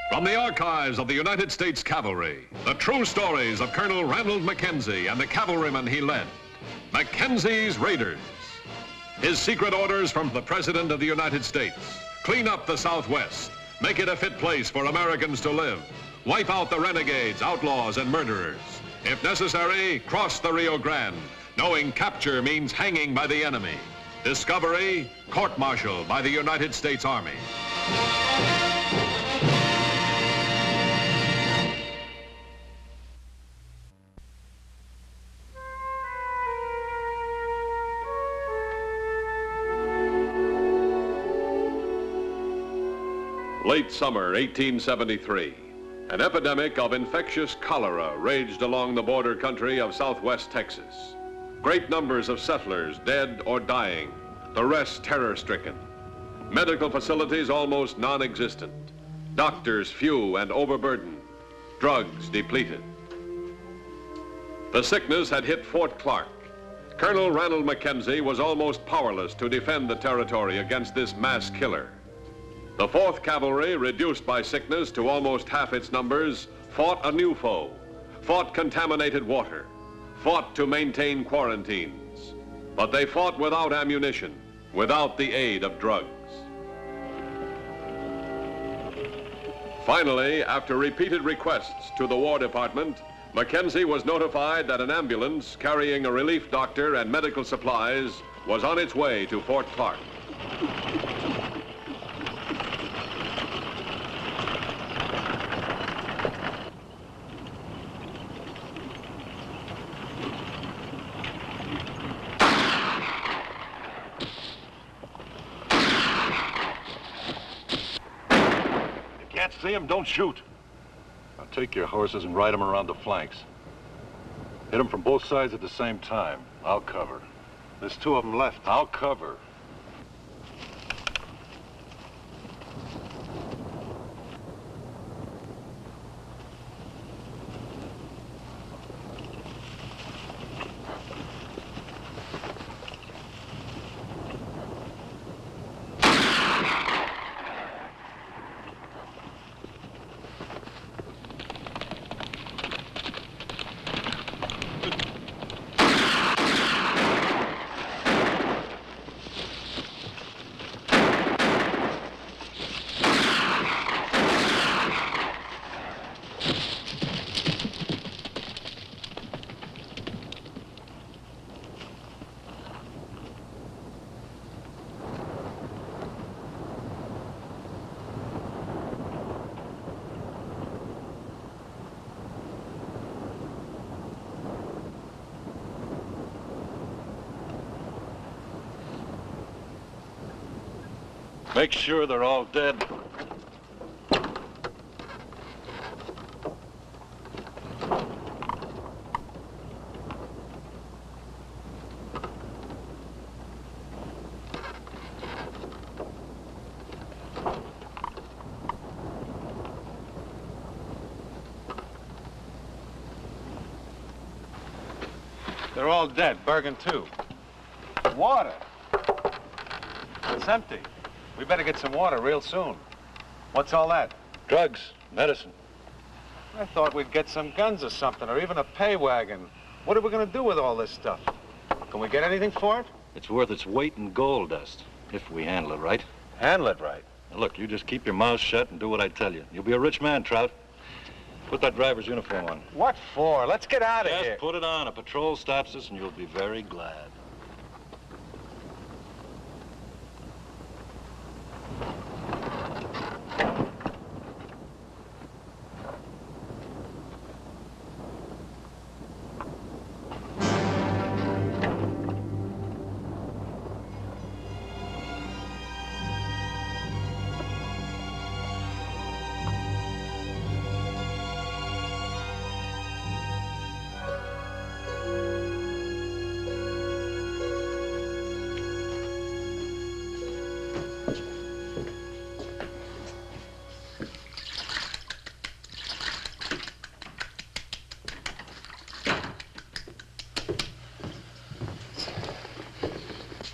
From the archives of the United States Cavalry, the true stories of Colonel Ranald Mackenzie and the cavalrymen he led. Mackenzie's Raiders. His secret orders from the President of the United States. Clean up the Southwest. Make it a fit place for Americans to live. Wipe out the renegades, outlaws, and murderers. If necessary, cross the Rio Grande, knowing capture means hanging by the enemy. Discovery, court-martial by the United States Army. Late summer 1873, an epidemic of infectious cholera raged along the border country of southwest Texas. Great numbers of settlers dead or dying, the rest terror-stricken. Medical facilities almost non-existent. Doctors few and overburdened. Drugs depleted. The sickness had hit Fort Clark. Colonel Ranald Mackenzie was almost powerless to defend the territory against this mass killer. The 4th Cavalry, reduced by sickness to almost half its numbers, fought a new foe, fought contaminated water, fought to maintain quarantines. But they fought without ammunition, without the aid of drugs. Finally, after repeated requests to the War Department, Mackenzie was notified that an ambulance carrying a relief doctor and medical supplies was on its way to Fort Clark. See him, don't shoot. Now take your horses and ride them around the flanks. Hit them from both sides at the same time. I'll cover. There's 2 of them left. I'll cover. Make sure they're all dead. They're all dead, Bergen too. Water. It's empty. We better get some water real soon. What's all that? Drugs. Medicine. I thought we'd get some guns or something, or even a pay wagon. What are we gonna do with all this stuff? Can we get anything for it? It's worth its weight in gold dust, if we handle it right. Handle it right? Now look, you just keep your mouth shut and do what I tell you. You'll be a rich man, Trout. Put that driver's uniform on. What for? Let's get out of here. Just put it on. A patrol stops us and you'll be very glad.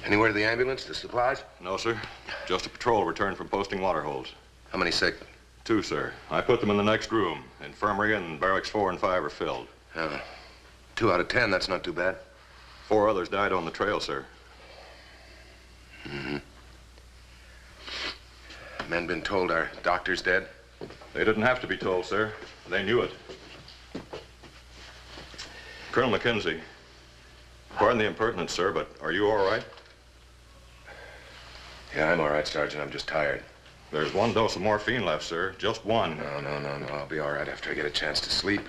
Anywhere to the ambulance, the supplies? No, sir. Just a patrol returned from posting water holes. How many sick? 2, sir. I put them in the next room. Infirmary and barracks 4 and 5 are filled. 2 out of 10, that's not too bad. 4 others died on the trail, sir. Mm-hmm. Men been told our doctor's dead? They didn't have to be told, sir. They knew it. Colonel Mackenzie, pardon the impertinence, sir, but are you all right? Yeah, I'm all right, Sergeant. I'm just tired. There's 1 dose of morphine left, sir. Just 1. No. I'll be all right after I get a chance to sleep.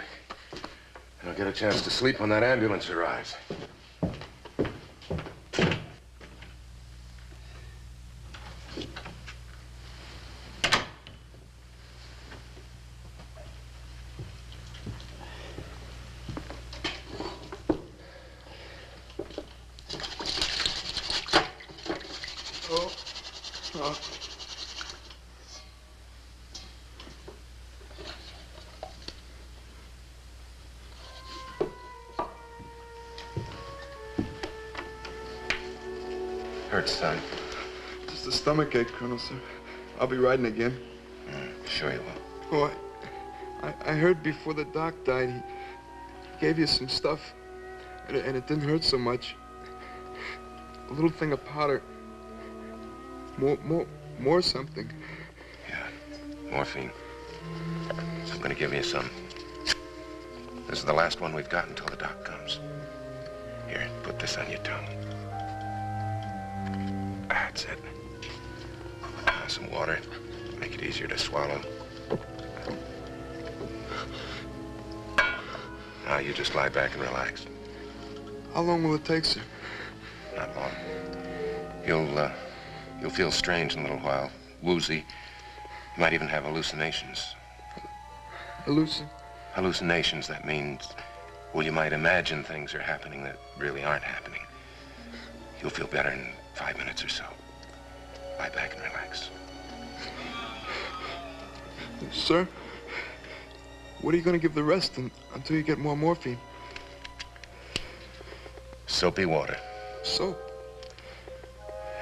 And I'll get a chance to sleep when that ambulance arrives. Hurts, son. Just a stomach ache, Colonel, sir. I'll be riding again. Sure you will. Oh, I heard before the doc died, he gave you some stuff, and it didn't hurt so much. A little thing of powder. More something. Yeah, morphine. I'm gonna give you some. This is the last one we've got until the doc comes. Here, put this on your tongue. That's it. Some water. Make it easier to swallow. Now you just lie back and relax. How long will it take, sir? Not long. You'll feel strange in a little while. Woozy. You might even have hallucinations. Hallucinations, that means, well, you might imagine things are happening that really aren't happening. You'll feel better in 5 minutes or so. Lie back and relax. Sir, what are you going to give the rest until you get more morphine? Soapy water. Soap?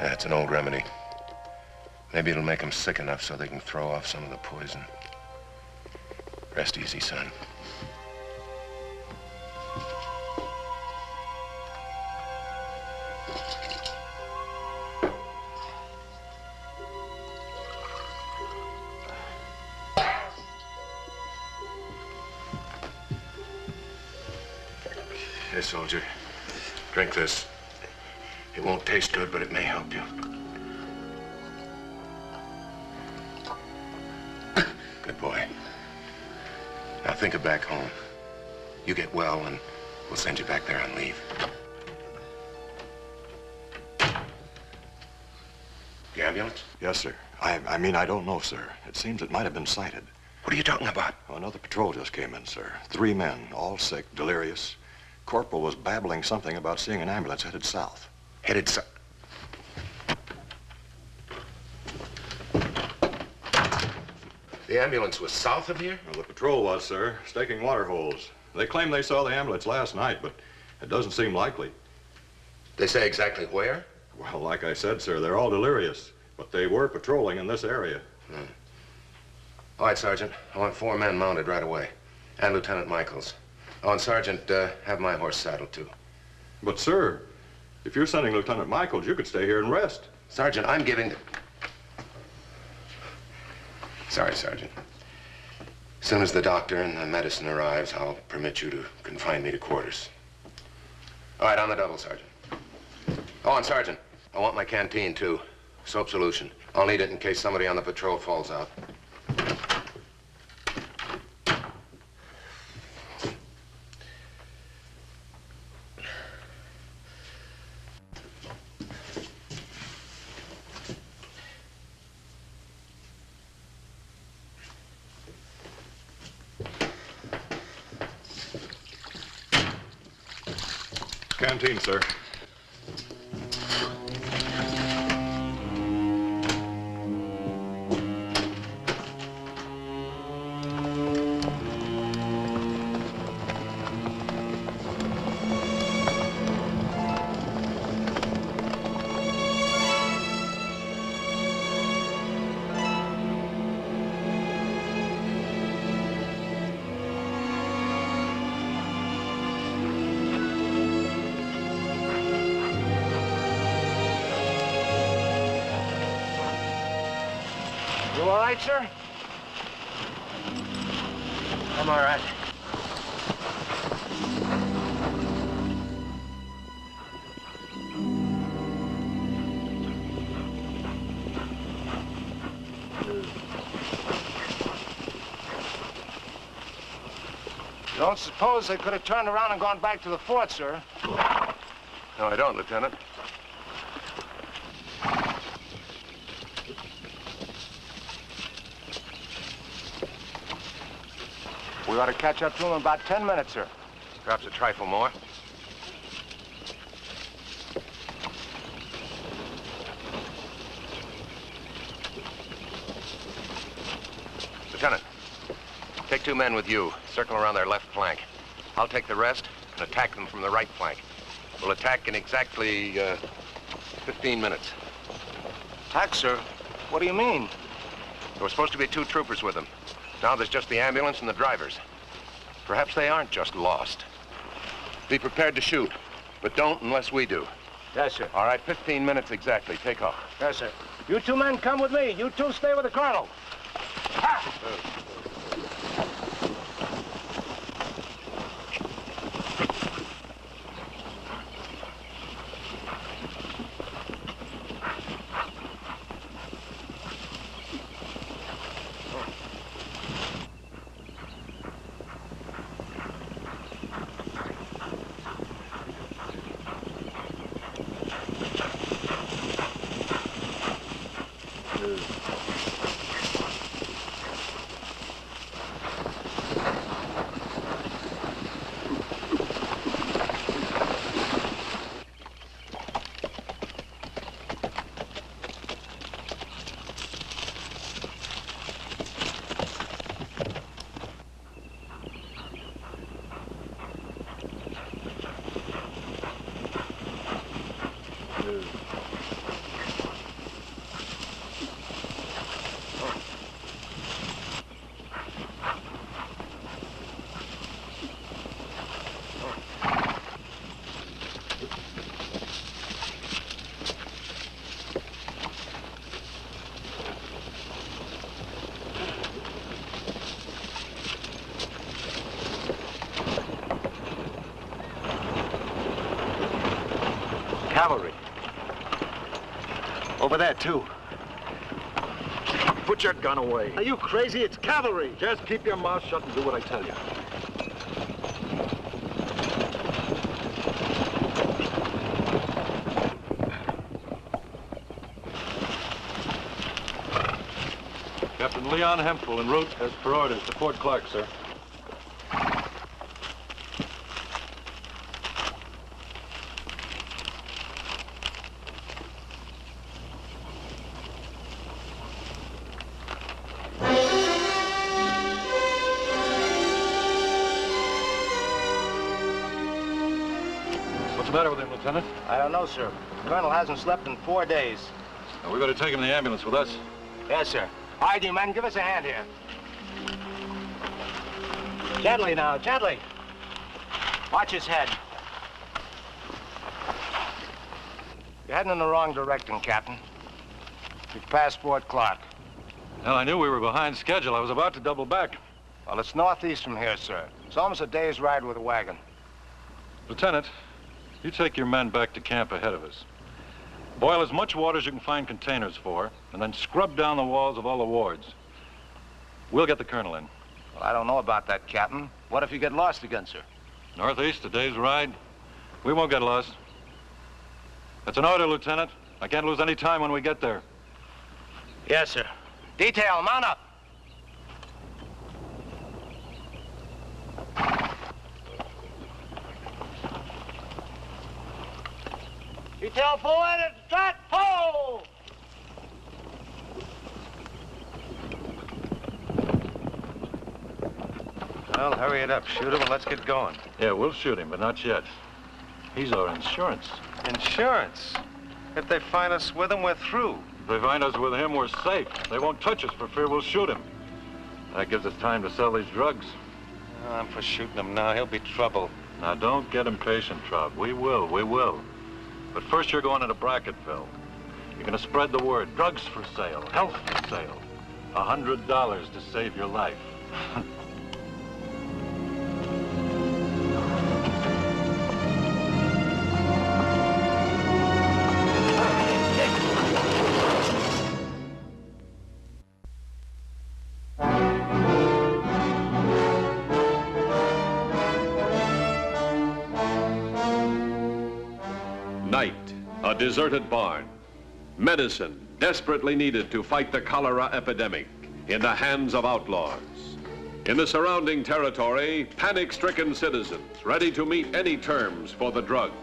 Yeah, it's an old remedy. Maybe it'll make them sick enough so they can throw off some of the poison. Rest easy, son. Here, soldier. Drink this. It won't taste good, but it may help you. Good boy. Now think of back home. You get well, and we'll send you back there on leave. The ambulance? Yes, sir. I mean, I don't know, sir. It seems it might have been sighted. What are you talking about? Well, another patrol just came in, sir. 3 men, all sick, delirious. Corporal was babbling something about seeing an ambulance headed south. Headed south? The ambulance was south of here? Well, the patrol was, sir, staking water holes. They claim they saw the ambulance last night, but it doesn't seem likely. They say exactly where? Well, like I said, sir, they're all delirious, but they were patrolling in this area. All right, Sergeant. I want 4 men mounted right away. And Lieutenant Michaels. Oh, and Sergeant, have my horse saddled, too. But, sir, if you're sending Lieutenant Michaels, you could stay here and rest. Sergeant, I'm giving... Sorry, Sergeant. As soon as the doctor and the medicine arrives, I'll permit you to confine me to quarters. All right, on the double, Sergeant. Oh, and Sergeant, I want my canteen, too. Soap solution. I'll need it in case somebody on the patrol falls out. Canteen, sir. You all right, sir? I'm all right. Don't suppose they could have turned around and gone back to the fort, sir? No, I don't, Lieutenant. We ought to catch up to them in about 10 minutes, sir. Perhaps a trifle more. Lieutenant, take 2 men with you. Circle around their left flank. I'll take the rest and attack them from the right flank. We'll attack in exactly 15 minutes. Attack, sir? What do you mean? There were supposed to be 2 troopers with them. Now there's just the ambulance and the drivers. Perhaps they aren't just lost. Be prepared to shoot, but don't unless we do. Yes, sir. All right, 15 minutes exactly. Take off. Yes, sir. You 2 men come with me. You 2 stay with the colonel. Ha! Cavalry. Over there, too. Put your gun away. Are you crazy? It's cavalry. Just keep your mouth shut and do what I tell you. Captain Leon Hempel en route as per orders to Fort Clark, sir. What's the matter with him, Lieutenant? I don't know, sir. The colonel hasn't slept in 4 days. Now, we better take him in the ambulance with us. Yes, sir. All right, you men, give us a hand here. Gently now, gently. Watch his head. You're heading in the wrong direction, Captain. You've passed Fort Clark. Well, I knew we were behind schedule. I was about to double back. Well, it's northeast from here, sir. It's almost a day's ride with a wagon. Lieutenant, you take your men back to camp ahead of us. Boil as much water as you can find containers for, and then scrub down the walls of all the wards. We'll get the colonel in. Well, I don't know about that, Captain. What if you get lost again, sir? Northeast, a day's ride. We won't get lost. That's an order, Lieutenant. I can't lose any time when we get there. Yes, sir. Detail, mount up. Detail forward and start pull! Well, hurry it up. Shoot him and let's get going. Yeah, we'll shoot him, but not yet. He's our insurance. Insurance? If they find us with him, we're through. If they find us with him, we're safe. They won't touch us for fear we'll shoot him. That gives us time to sell these drugs. I'm for shooting him now. He'll be trouble. Now, don't get impatient, Trout. We will. But first, you're going into Bracketville. You're going to spread the word. Drugs for sale, health for sale. $100 to save your life. Night, a deserted barn. Medicine desperately needed to fight the cholera epidemic in the hands of outlaws. In the surrounding territory, panic-stricken citizens ready to meet any terms for the drugs.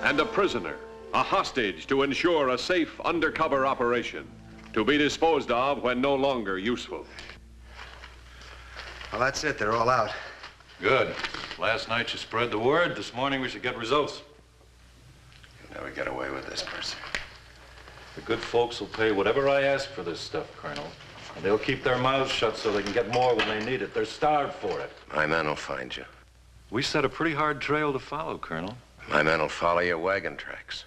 And a prisoner, a hostage to ensure a safe undercover operation, to be disposed of when no longer useful. Well, that's it. They're all out. Good. Last night you spread the word. This morning we should get results. You'll never get away with this, Percy. The good folks will pay whatever I ask for this stuff, Colonel. And they'll keep their mouths shut so they can get more when they need it. They're starved for it. My men will find you. We set a pretty hard trail to follow, Colonel. My men will follow your wagon tracks.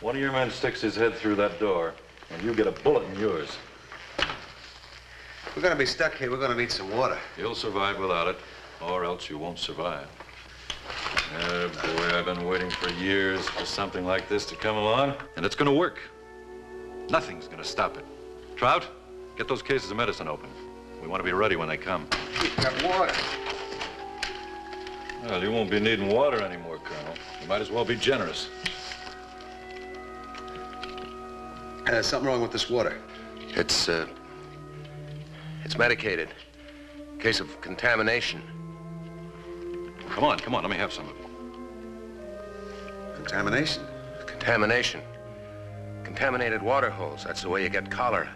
One of your men sticks his head through that door, and you get a bullet in yours. If we're gonna be stuck here, we're gonna need some water. You'll survive without it, or else you won't survive. Oh, boy, I've been waiting for years for something like this to come along, and it's gonna work. Nothing's gonna stop it. Trout, get those cases of medicine open. We want to be ready when they come. We've got water. Well, you won't be needing water anymore, Colonel. You might as well be generous. There's something wrong with this water. It's medicated. Case of contamination. Come on, let me have some of it. Contamination? Contamination. Contaminated water holes. That's the way you get cholera.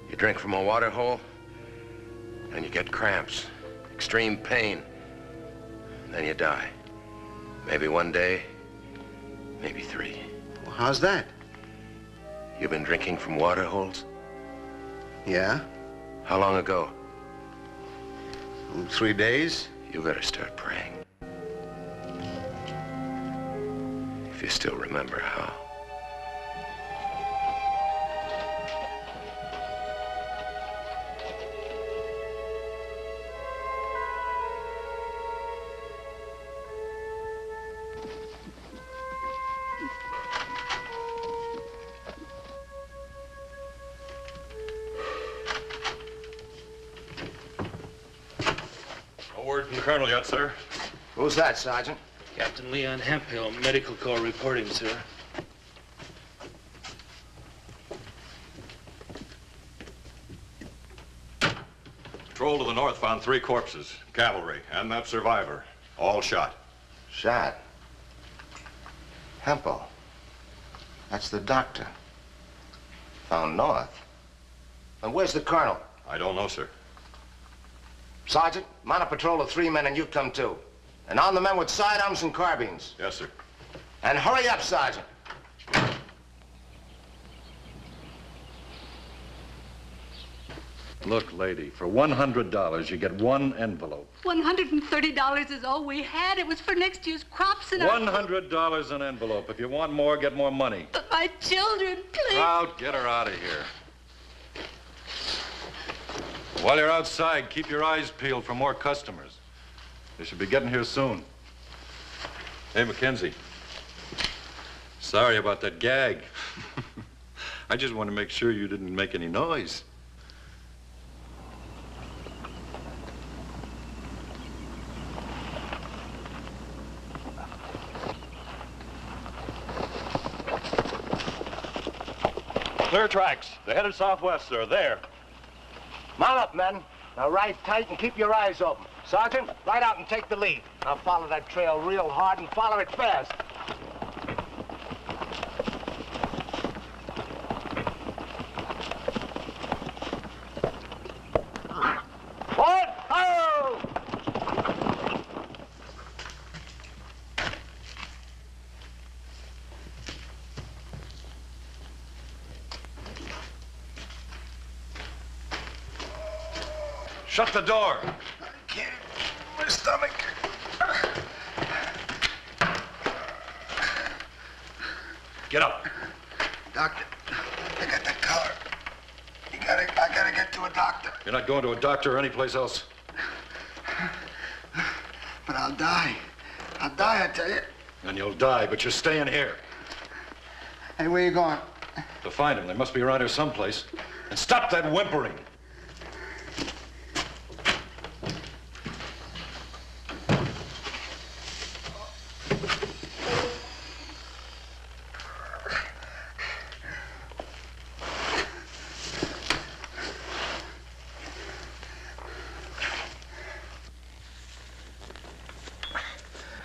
You drink from a water hole, and you get cramps, extreme pain, and then you die. Maybe one day, maybe 3. Well, how's that? You've been drinking from water holes? Yeah. How long ago? 3 days. You better start praying. If you still remember how. No word from the Colonel yet, sir. Who's that, Sergeant? Captain Leon Hemphill, Medical Corps reporting, sir. Patrol to the north found 3 corpses, cavalry, and that survivor, all shot. Shot? Hempel. That's the doctor. Found north. And where's the colonel? I don't know, sir. Sergeant, mount a patrol of 3 men and you come too. And on the men with sidearms and carbines. Yes, sir. And hurry up, Sergeant. Look, lady, for $100, you get one envelope. $130 is all we had. It was for next year's crops and $100 an envelope. If you want more, get more money. But my children, please. Out, get her out of here. While you're outside, keep your eyes peeled for more customers. They should be getting here soon. Hey, Mackenzie. Sorry about that gag. I just want to make sure you didn't make any noise. Clear tracks. They're headed southwest, sir. There. Mount up, men. Now ride tight and keep your eyes open. Sergeant, ride out and take the lead. Now follow that trail real hard and follow it fast. Forward! Oh! Shut the door. I can't. My stomach. Get up. Doctor, I got that collar. I gotta get to a doctor. You're not going to a doctor or anyplace else. But I'll die. I'll die, I tell you. And you'll die, but you're staying here. Hey, where you going? To find him. They must be around here someplace. And stop that whimpering.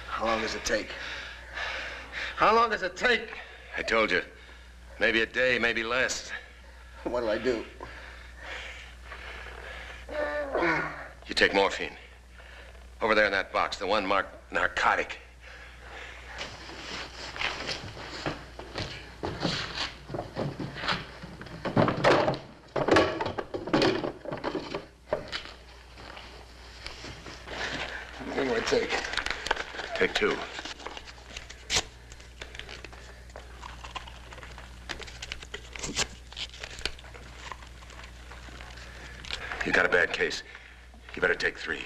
How long does it take? How long does it take? I told you. Maybe a day, maybe less. What'll I do? You take morphine. Over there in that box, the one marked narcotic. How long will it take? Take two. You got a bad case. You better take three.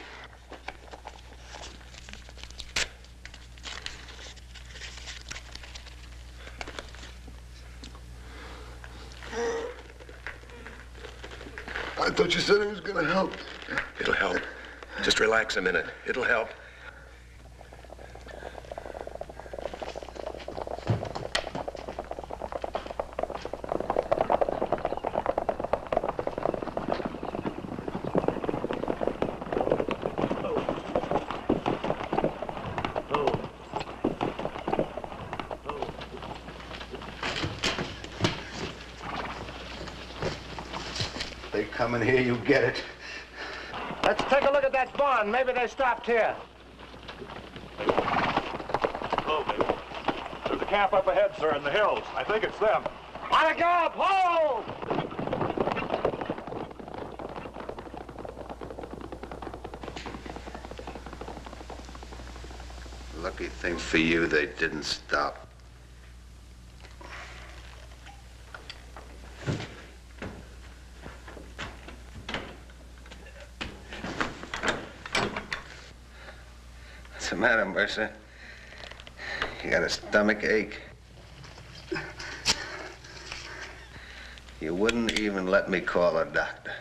I thought you said it was gonna help. It'll help. Just relax a minute. It'll help. They come in here, you get it. Let's take a look at that barn. Maybe they stopped here. There's a camp up ahead, sir, in the hills. I think it's them. On a gallop! Hold! Lucky thing for you, they didn't stop. What's the matter, Mercer? You got a stomach ache? You wouldn't even let me call a doctor.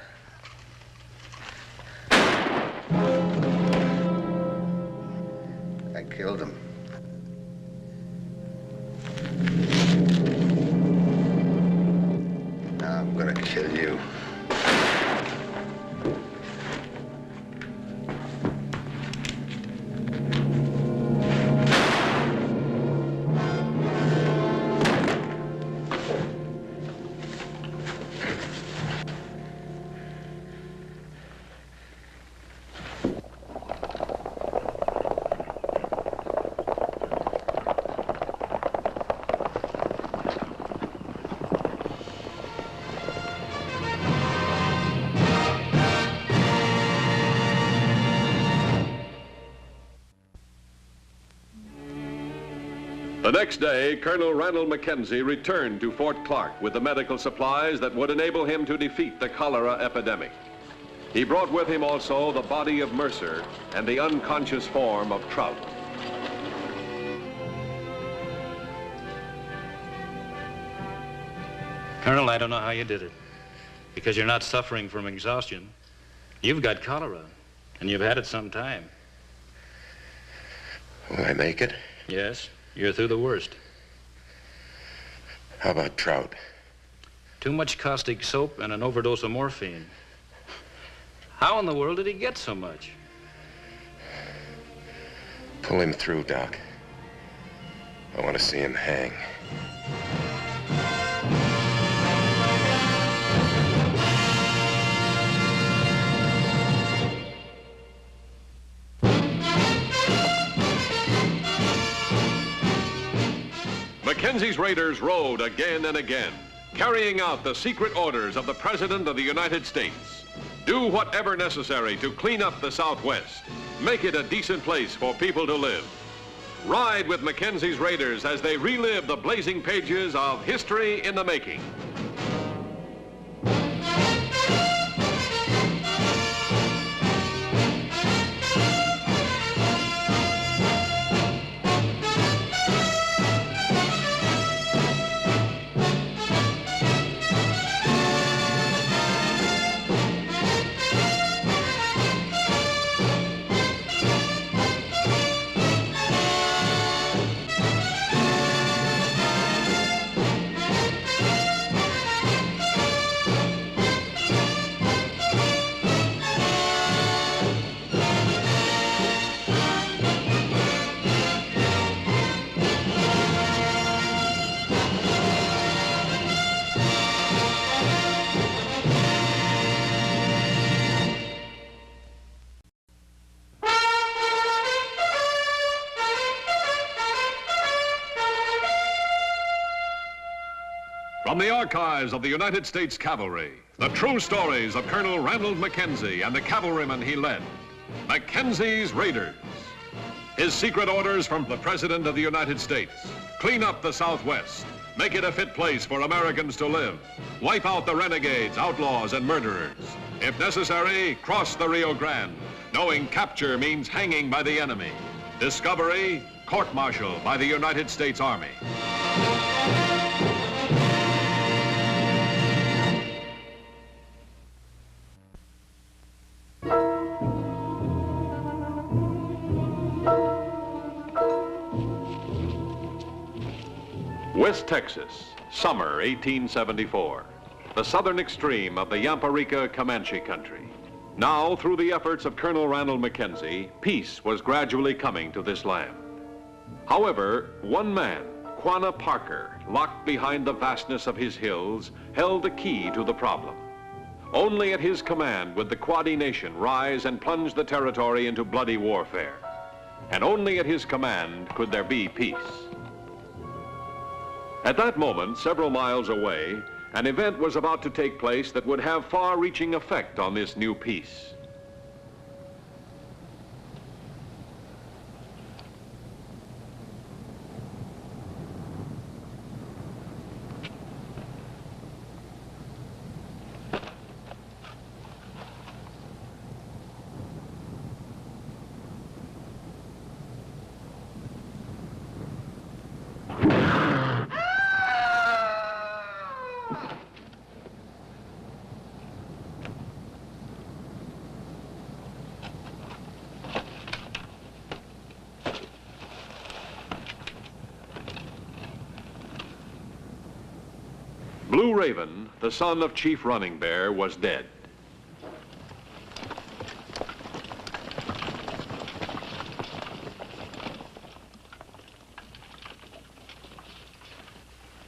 I killed him. Now I'm gonna kill you. The next day, Colonel Randall Mackenzie returned to Fort Clark with the medical supplies that would enable him to defeat the cholera epidemic. He brought with him also the body of Mercer and the unconscious form of Trout. Colonel, I don't know how you did it. Because you're not suffering from exhaustion. You've got cholera, and you've had it some time. Will I make it? Yes, you're through the worst. How about Trout? Too much caustic soap and an overdose of morphine. How in the world did he get so much? Pull him through, Doc. I want to see him hang. Mackenzie's raiders rode again and again, carrying out the secret orders of the President of the United States. Do whatever necessary to clean up the Southwest. Make it a decent place for people to live. Ride with Mackenzie's raiders as they relive the blazing pages of history in the making. From the archives of the United States Cavalry, the true stories of Colonel Randall Mackenzie and the cavalrymen he led. Mackenzie's Raiders. His secret orders from the President of the United States. Clean up the Southwest. Make it a fit place for Americans to live. Wipe out the renegades, outlaws, and murderers. If necessary, cross the Rio Grande, knowing capture means hanging by the enemy. Discovery, court-martial by the United States Army. West Texas, summer 1874. The southern extreme of the Yamparica Comanche country. Now, through the efforts of Colonel Randall Mackenzie, peace was gradually coming to this land. However, one man, Quanah Parker, locked behind the vastness of his hills, held the key to the problem. Only at his command would the Quadi Nation rise and plunge the territory into bloody warfare. And only at his command could there be peace. At that moment, several miles away, an event was about to take place that would have far-reaching effect on this new peace. Blue Raven, the son of Chief Running Bear, was dead.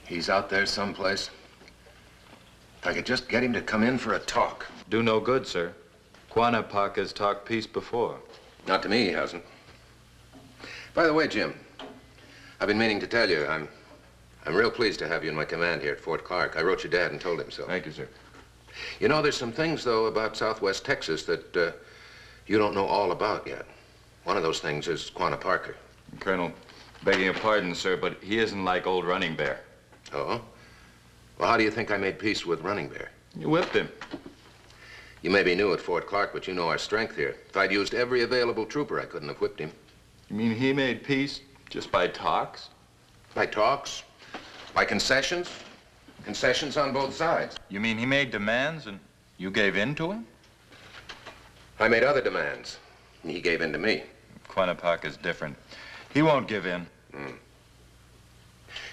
He's out there someplace. If I could just get him to come in for a talk. Do no good, sir. Quanah Parker's talked peace before. Not to me, he hasn't. By the way, Jim, I've been meaning to tell you, I'm real pleased to have you in my command here at Fort Clark. I wrote your dad and told him so. Thank you, sir. You know, there's some things, though, about Southwest Texas that you don't know all about yet. One of those things is Quanah Parker. Colonel, Begging your pardon, sir, but he isn't like old Running Bear. Oh? Well, how do you think I made peace with Running Bear? You whipped him. You may be new at Fort Clark, but you know our strength here. If I'd used every available trooper, I couldn't have whipped him. You mean he made peace just by talks? By talks? By concessions? Concessions on both sides. You mean he made demands and you gave in to him? I made other demands, and he gave in to me. Quannapock is different. He won't give in.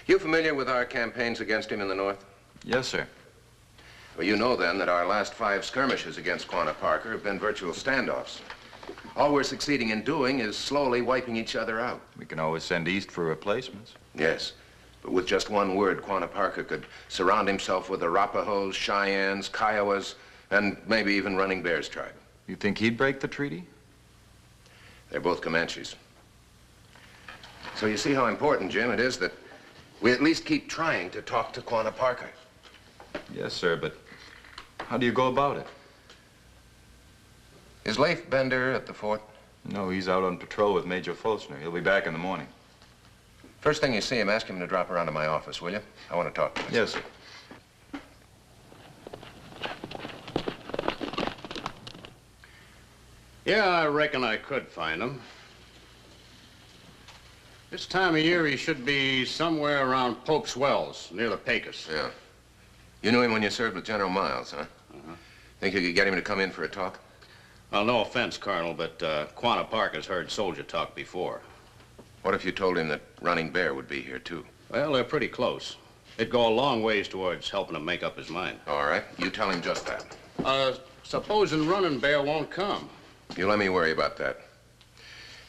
You familiar with our campaigns against him in the north? Yes, sir. Well, you know then that our last 5 skirmishes against Quanah Parker have been virtual standoffs. All we're succeeding in doing is slowly wiping each other out. We can always send east for replacements. Yes, but with just one word, Quanah Parker could surround himself with Arapahoes, Cheyennes, Kiowas, and maybe even Running Bear's tribe. You think he'd break the treaty? They're both Comanches. So you see how important, Jim, it is that we at least keep trying to talk to Quanah Parker. Yes, sir, but how do you go about it? Is Leif Bender at the fort? No, he's out on patrol with Major Folsner. He'll be back in the morning. First thing you see him, ask him to drop around to my office, will you? I want to talk to him. Yes, sir. Yeah, I reckon I could find him. This time of year, he should be somewhere around Pope's Wells, near the Pecos. Yeah. You knew him when you served with General Miles, huh? Think you could get him to come in for a talk? Well, no offense, Colonel, but Quanah Parker's heard soldier talk before. What if you told him that Running Bear would be here, too? Well, they're pretty close. It'd go a long ways towards helping him make up his mind. All right. You tell him just that. Supposing Running Bear won't come. You let me worry about that.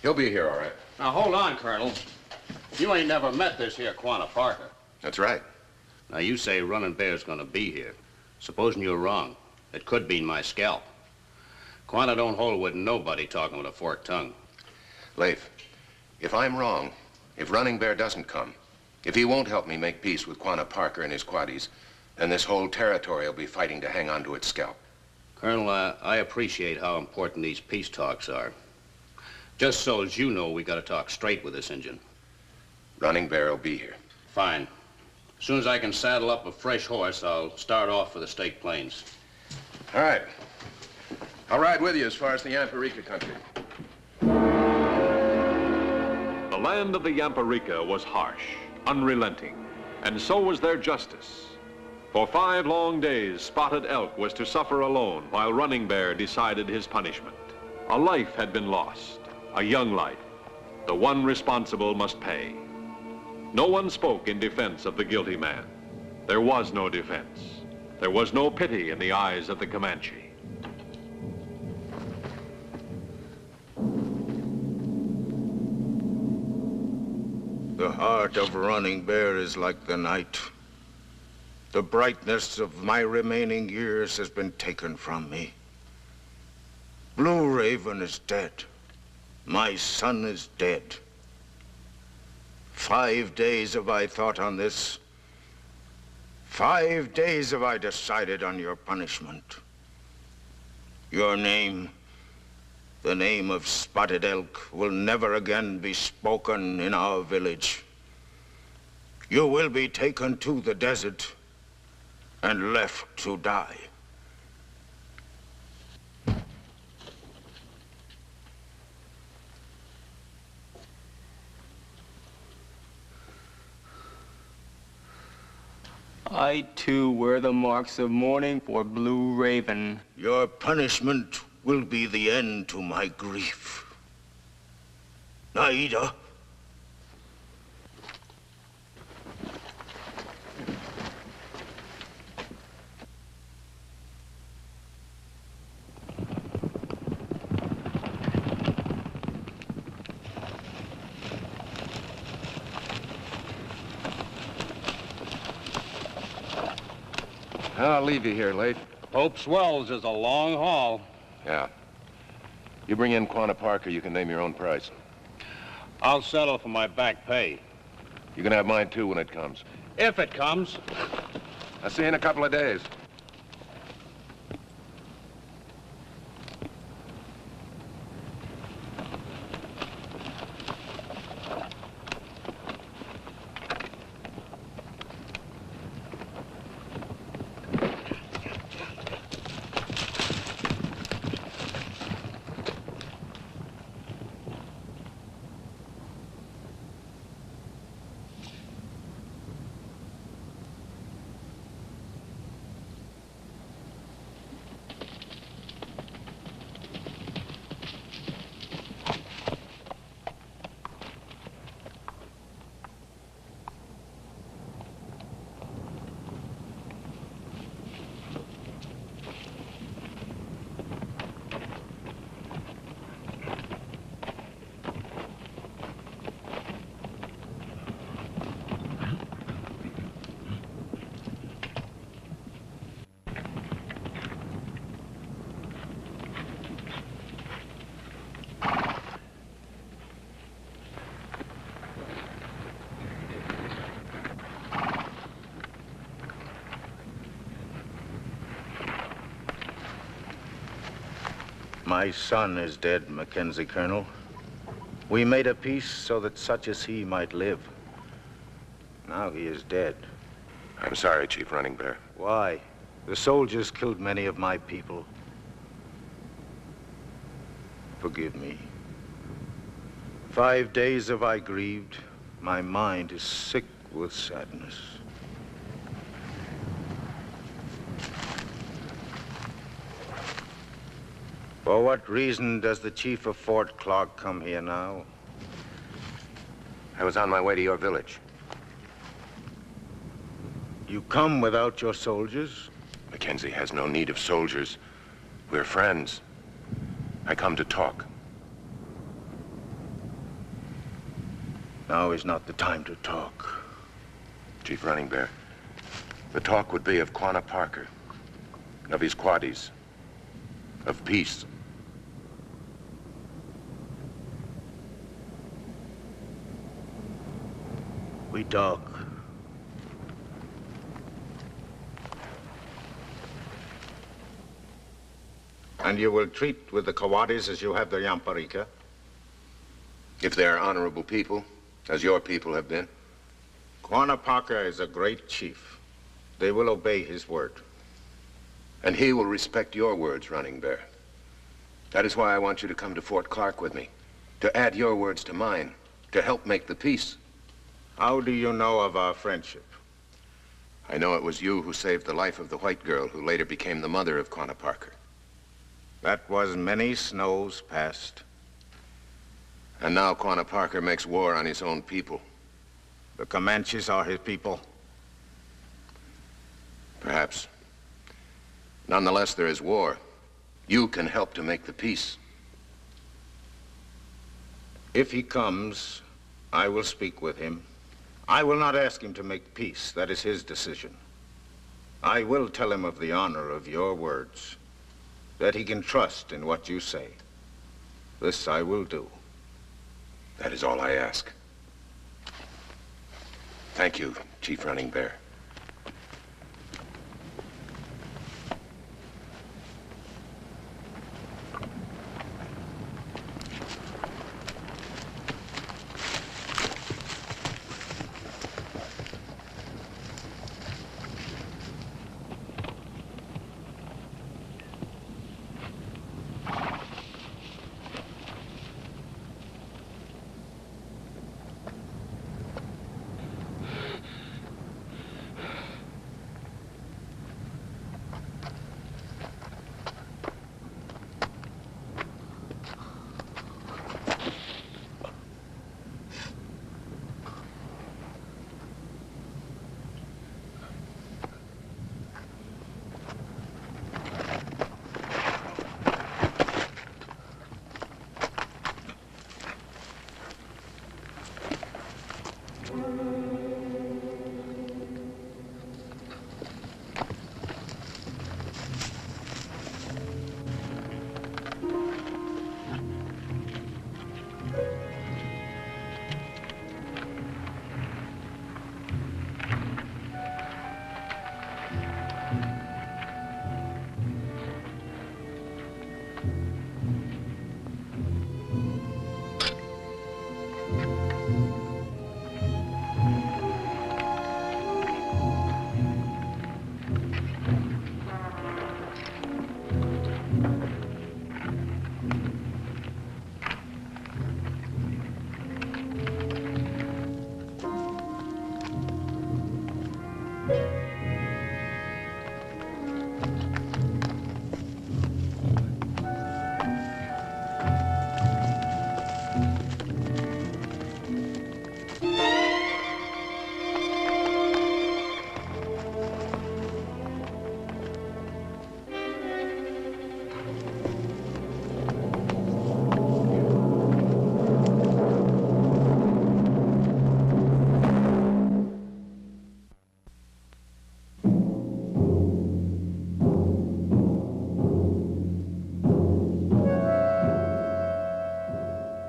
He'll be here, all right. Now, hold on, Colonel. You ain't never met this here Quanah Parker. That's right. Now, you say Running Bear's gonna be here. Supposing you're wrong. It could mean my scalp. Quanah don't hold with nobody talking with a forked tongue. Leif, if I'm wrong, if Running Bear doesn't come, if he won't help me make peace with Quanah Parker and his quaddies, then this whole territory will be fighting to hang on to its scalp. Colonel, I appreciate how important these peace talks are. Just so as you know, we gotta talk straight with this Injun. Running Bear will be here. Fine. As soon as I can saddle up a fresh horse, I'll start off for the State Plains. All right. I'll ride with you as far as the Yamparica country. The land of the Yamparica was harsh, unrelenting, and so was their justice. For 5 long days, Spotted Elk was to suffer alone while Running Bear decided his punishment. A life had been lost, a young life. The one responsible must pay. No one spoke in defense of the guilty man. There was no defense. There was no pity in the eyes of the Comanche. The heart of Running Bear is like the night. The brightness of my remaining years has been taken from me. Blue Raven is dead. My son is dead. 5 days have I thought on this. 5 days have I decided on your punishment. Your name, the name of Spotted Elk, will never again be spoken in our village. You will be taken to the desert and left to die. I, too, wear the marks of mourning for Blue Raven. Your punishment will be the end to my grief. Naida. I'll leave you here, Leif. Pope's Wells is a long haul. Yeah. You bring in Quanah Parker, you can name your own price. I'll settle for my back pay. You can have mine, too, when it comes. If it comes. I'll see you in a couple of days. My son is dead, Mackenzie, Colonel. We made a peace so that such as he might live. Now he is dead. I'm sorry, Chief Running Bear. Why? The soldiers killed many of my people. Forgive me. 5 days have I grieved. My mind is sick with sadness. For what reason does the chief of Fort Clark come here now? I was on my way to your village. You come without your soldiers? Mackenzie has no need of soldiers. We're friends. I come to talk. Now is not the time to talk. Chief Running Bear, the talk would be of Quanah Parker, of his quaddies, of peace. We talk. And you will treat with the Cowadis as you have the Yamparika? If they're honorable people, as your people have been. Quanah Parker is a great chief. They will obey his word. And he will respect your words, Running Bear. That is why I want you to come to Fort Clark with me, to add your words to mine, to help make the peace. How do you know of our friendship? I know it was you who saved the life of the white girl who later became the mother of Quanah Parker. That was many snows past. And now Quanah Parker makes war on his own people. The Comanches are his people. Perhaps. Nonetheless, there is war. You can help to make the peace. If he comes, I will speak with him. I will not ask him to make peace. That is his decision. I will tell him of the honor of your words, that he can trust in what you say. This I will do. That is all I ask. Thank you, Chief Running Bear.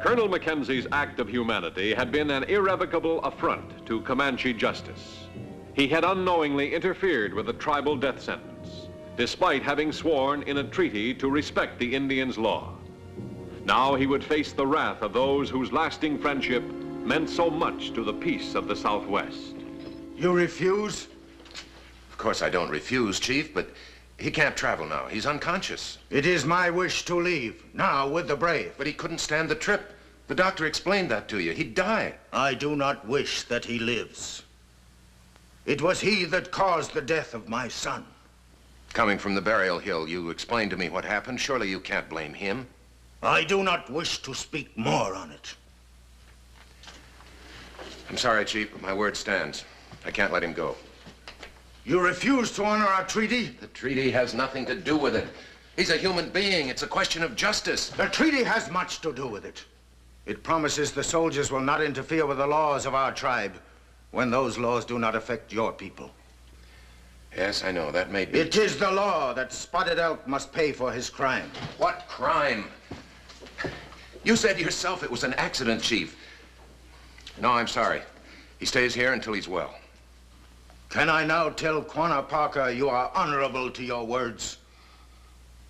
Colonel Mackenzie's act of humanity had been an irrevocable affront to Comanche justice. He had unknowingly interfered with a tribal death sentence, despite having sworn in a treaty to respect the Indians' law. Now he would face the wrath of those whose lasting friendship meant so much to the peace of the Southwest. You refuse? Of course I don't refuse, Chief, but he can't travel now. He's unconscious. It is my wish to leave, now with the brave. But he couldn't stand the trip. The doctor explained that to you. He'd die. I do not wish that he lives. It was he that caused the death of my son. Coming from the burial hill, you explained to me what happened. Surely you can't blame him. I do not wish to speak more on it. I'm sorry, Chief, but my word stands. I can't let him go. You refuse to honor our treaty? The treaty has nothing to do with it. He's a human being. It's a question of justice. The treaty has much to do with it. It promises the soldiers will not interfere with the laws of our tribe when those laws do not affect your people. Yes, I know. That may be. It is the law that Spotted Elk must pay for his crime. What crime? You said yourself it was an accident, Chief. No, I'm sorry. He stays here until he's well. Can I now tell Quanah Parker you are honorable to your words?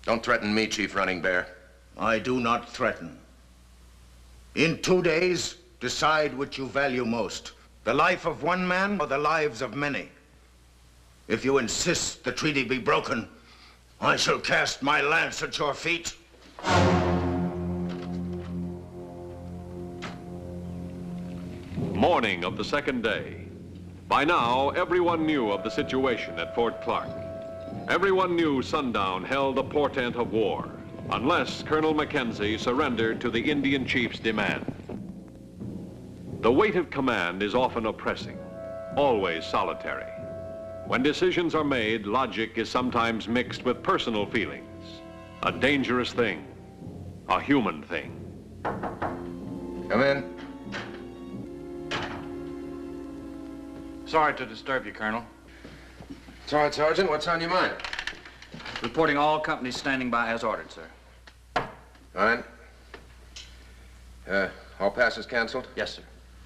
Don't threaten me, Chief Running Bear. I do not threaten. In 2 days, decide which you value most, the life of one man or the lives of many. If you insist the treaty be broken, I shall cast my lance at your feet. Morning of the second day. By now, everyone knew of the situation at Fort Clark. Everyone knew sundown held a portent of war, unless Colonel Mackenzie surrendered to the Indian chief's demand. The weight of command is often oppressing, always solitary. When decisions are made, logic is sometimes mixed with personal feelings. A dangerous thing, a human thing. Come in. Sorry to disturb you, Colonel. It's all right, Sergeant. What's on your mind? Reporting all companies standing by as ordered, sir. Fine. All passes canceled? Yes, sir.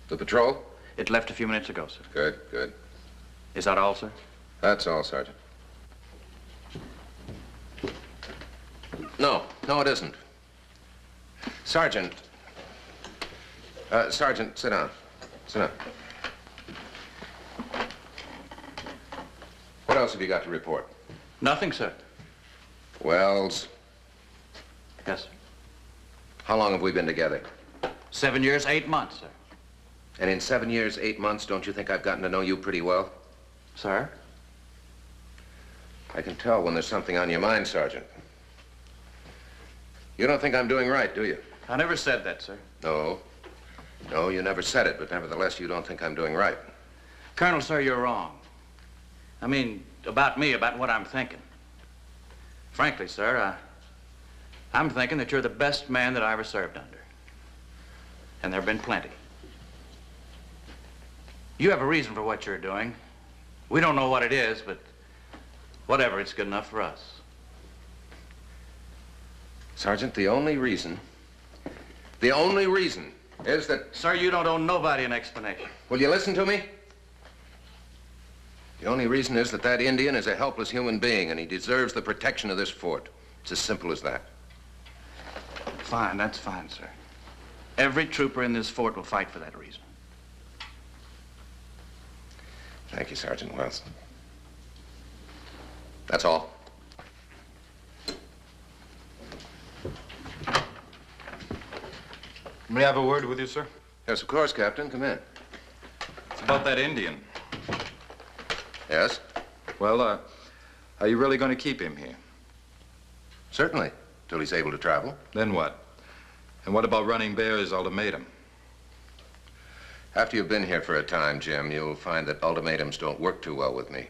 The patrol? It left a few minutes ago, sir. Good, good. Is that all, sir? That's all, Sergeant. No, it isn't. Sergeant. Sergeant, sit down. Sit down. What else have you got to report? Nothing, sir. Wells. Yes, sir. How long have we been together? 7 years, 8 months, sir. And in 7 years, 8 months, don't you think I've gotten to know you pretty well? Sir? I can tell when there's something on your mind, Sergeant. You don't think I'm doing right, do you? I never said that, sir. No. No, you never said it, but nevertheless, you don't think I'm doing right. Colonel, sir, you're wrong. I mean, about me, about what I'm thinking. Frankly, sir, I'm thinking that you're the best man that I ever served under. And there have been plenty. You have a reason for what you're doing. We don't know what it is, but whatever, it's good enough for us. Sergeant, the only reason is that... Sir, you don't owe nobody an explanation. Will you listen to me? The only reason is that that Indian is a helpless human being, and he deserves the protection of this fort. It's as simple as that. Fine, that's fine, sir. Every trooper in this fort will fight for that reason. Thank you, Sergeant Wells. That's all. May I have a word with you, sir? Yes, of course, Captain. Come in. It's about that Indian. Yes? Well, are you really going to keep him here? Certainly, till he's able to travel. Then what? And what about Running Bear's ultimatum? After you've been here for a time, Jim, you'll find that ultimatums don't work too well with me.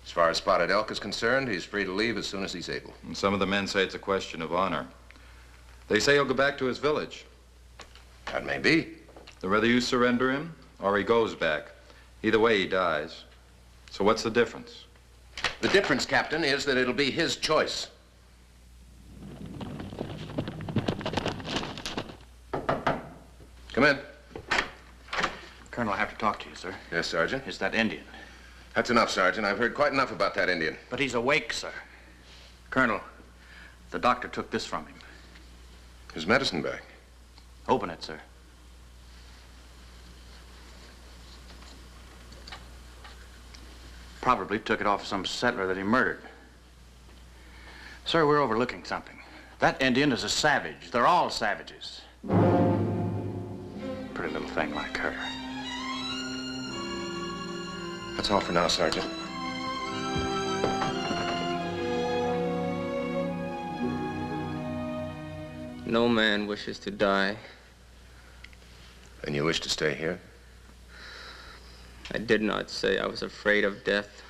As far as Spotted Elk is concerned, he's free to leave as soon as he's able. And some of the men say it's a question of honor. They say he'll go back to his village. That may be. Then whether you surrender him or he goes back, either way he dies. So what's the difference? The difference, Captain, is that it'll be his choice. Come in. Colonel, I have to talk to you, sir. Yes, Sergeant? It's that Indian. That's enough, Sergeant. I've heard quite enough about that Indian. But he's awake, sir. Colonel, the doctor took this from him. His medicine bag. Open it, sir. Probably took it off some settler that he murdered. Sir, we're overlooking something. That Indian is a savage. They're all savages. Pretty little thing like her. That's all for now, Sergeant. No man wishes to die. And you wish to stay here? I did not say I was afraid of death.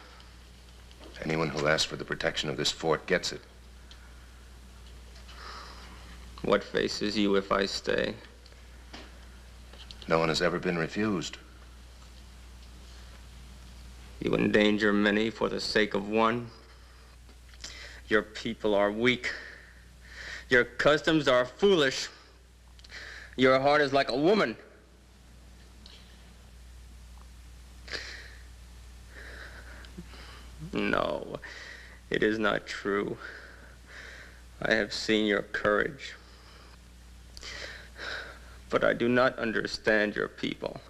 Anyone who asks for the protection of this fort gets it. What faces you if I stay? No one has ever been refused. You endanger many for the sake of one. Your people are weak. Your customs are foolish. Your heart is like a woman. No, it is not true. I have seen your courage. But I do not understand your people.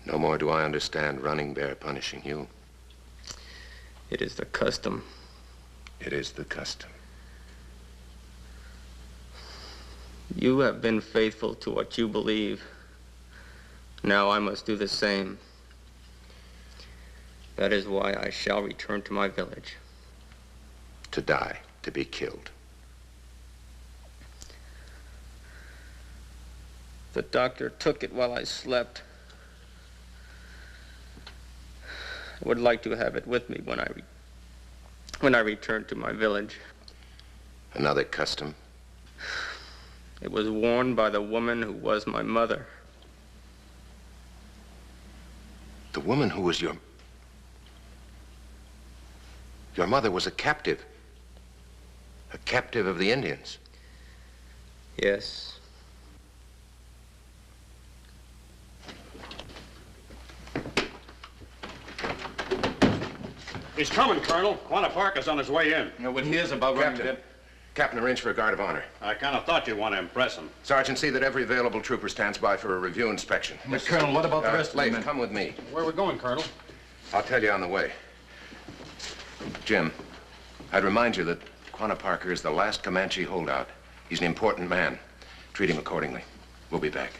No more do I understand Running Bear punishing you. It is the custom. It is the custom. You have been faithful to what you believe. Now I must do the same. That is why I shall return to my village. To die, to be killed. The doctor took it while I slept. I would like to have it with me when I return to my village. Another custom? It was worn by the woman who was my mother. The woman who was your mother was a captive. A captive of the Indians. Yes. He's coming, Colonel. Quanah Parker's on his way in. You know what he is about running dead? Captain, arrange for a guard of honor. I kind of thought you'd want to impress him. Sergeant, see that every available trooper stands by for a review inspection. But, Colonel, what about the rest of the men? Come with me. Where are we going, Colonel? I'll tell you on the way. Jim, I'd remind you that Quanah Parker is the last Comanche holdout. He's an important man. Treat him accordingly. We'll be back.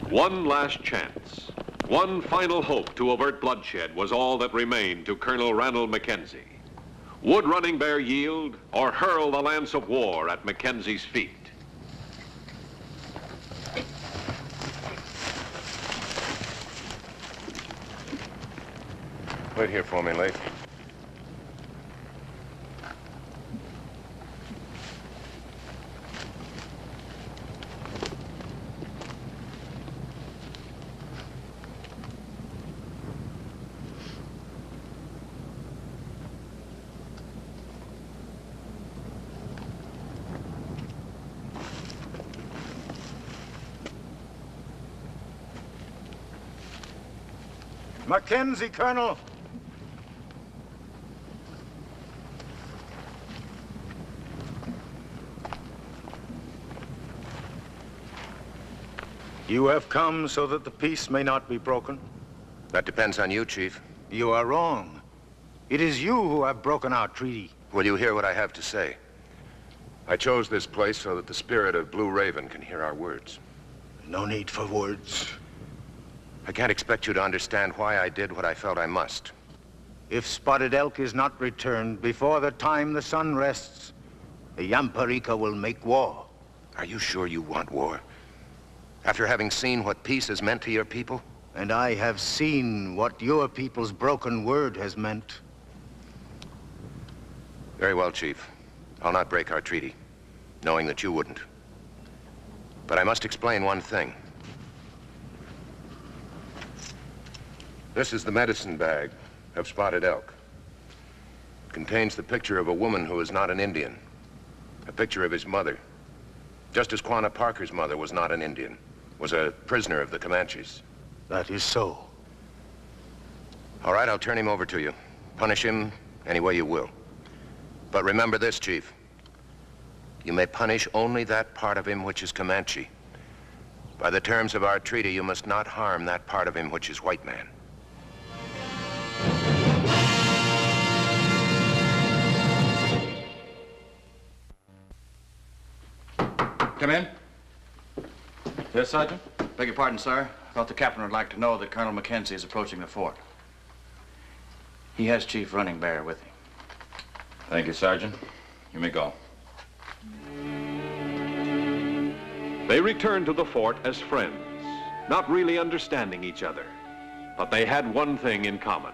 One last chance. One final hope to avert bloodshed was all that remained to Colonel Ranald Mackenzie. Would Running Bear yield or hurl the lance of war at Mackenzie's feet? Wait here for me, Leif. Mackenzie, Colonel. You have come so that the peace may not be broken? That depends on you, Chief. You are wrong. It is you who have broken our treaty. Will you hear what I have to say? I chose this place so that the spirit of Blue Raven can hear our words. No need for words. I can't expect you to understand why I did what I felt I must. If Spotted Elk is not returned before the time the sun rests, the Yamparika will make war. Are you sure you want war? After having seen what peace has meant to your people? And I have seen what your people's broken word has meant. Very well, Chief. I'll not break our treaty, knowing that you wouldn't. But I must explain one thing. This is the medicine bag of Spotted Elk. It contains the picture of a woman who is not an Indian. A picture of his mother. Just as Quanah Parker's mother was not an Indian, was a prisoner of the Comanches. That is so. All right, I'll turn him over to you. Punish him any way you will. But remember this, Chief. You may punish only that part of him which is Comanche. By the terms of our treaty, you must not harm that part of him which is white man. Come in. Yes, Sergeant? Beg your pardon, sir. I thought the captain would like to know that Colonel Mackenzie is approaching the fort. He has Chief Running Bear with him. Thank you, Sergeant. You may go. They returned to the fort as friends, not really understanding each other. But they had one thing in common,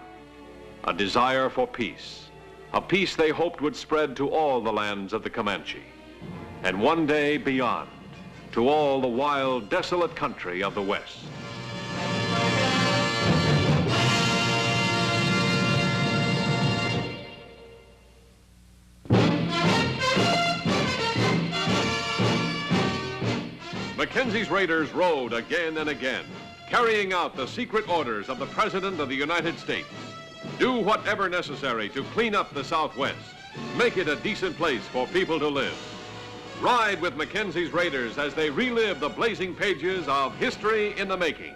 a desire for peace, a peace they hoped would spread to all the lands of the Comanche, and one day beyond, to all the wild, desolate country of the West. Mackenzie's raiders rode again and again, carrying out the secret orders of the President of the United States. Do whatever necessary to clean up the Southwest, make it a decent place for people to live. Ride with Mackenzie's raiders as they relive the blazing pages of history in the making.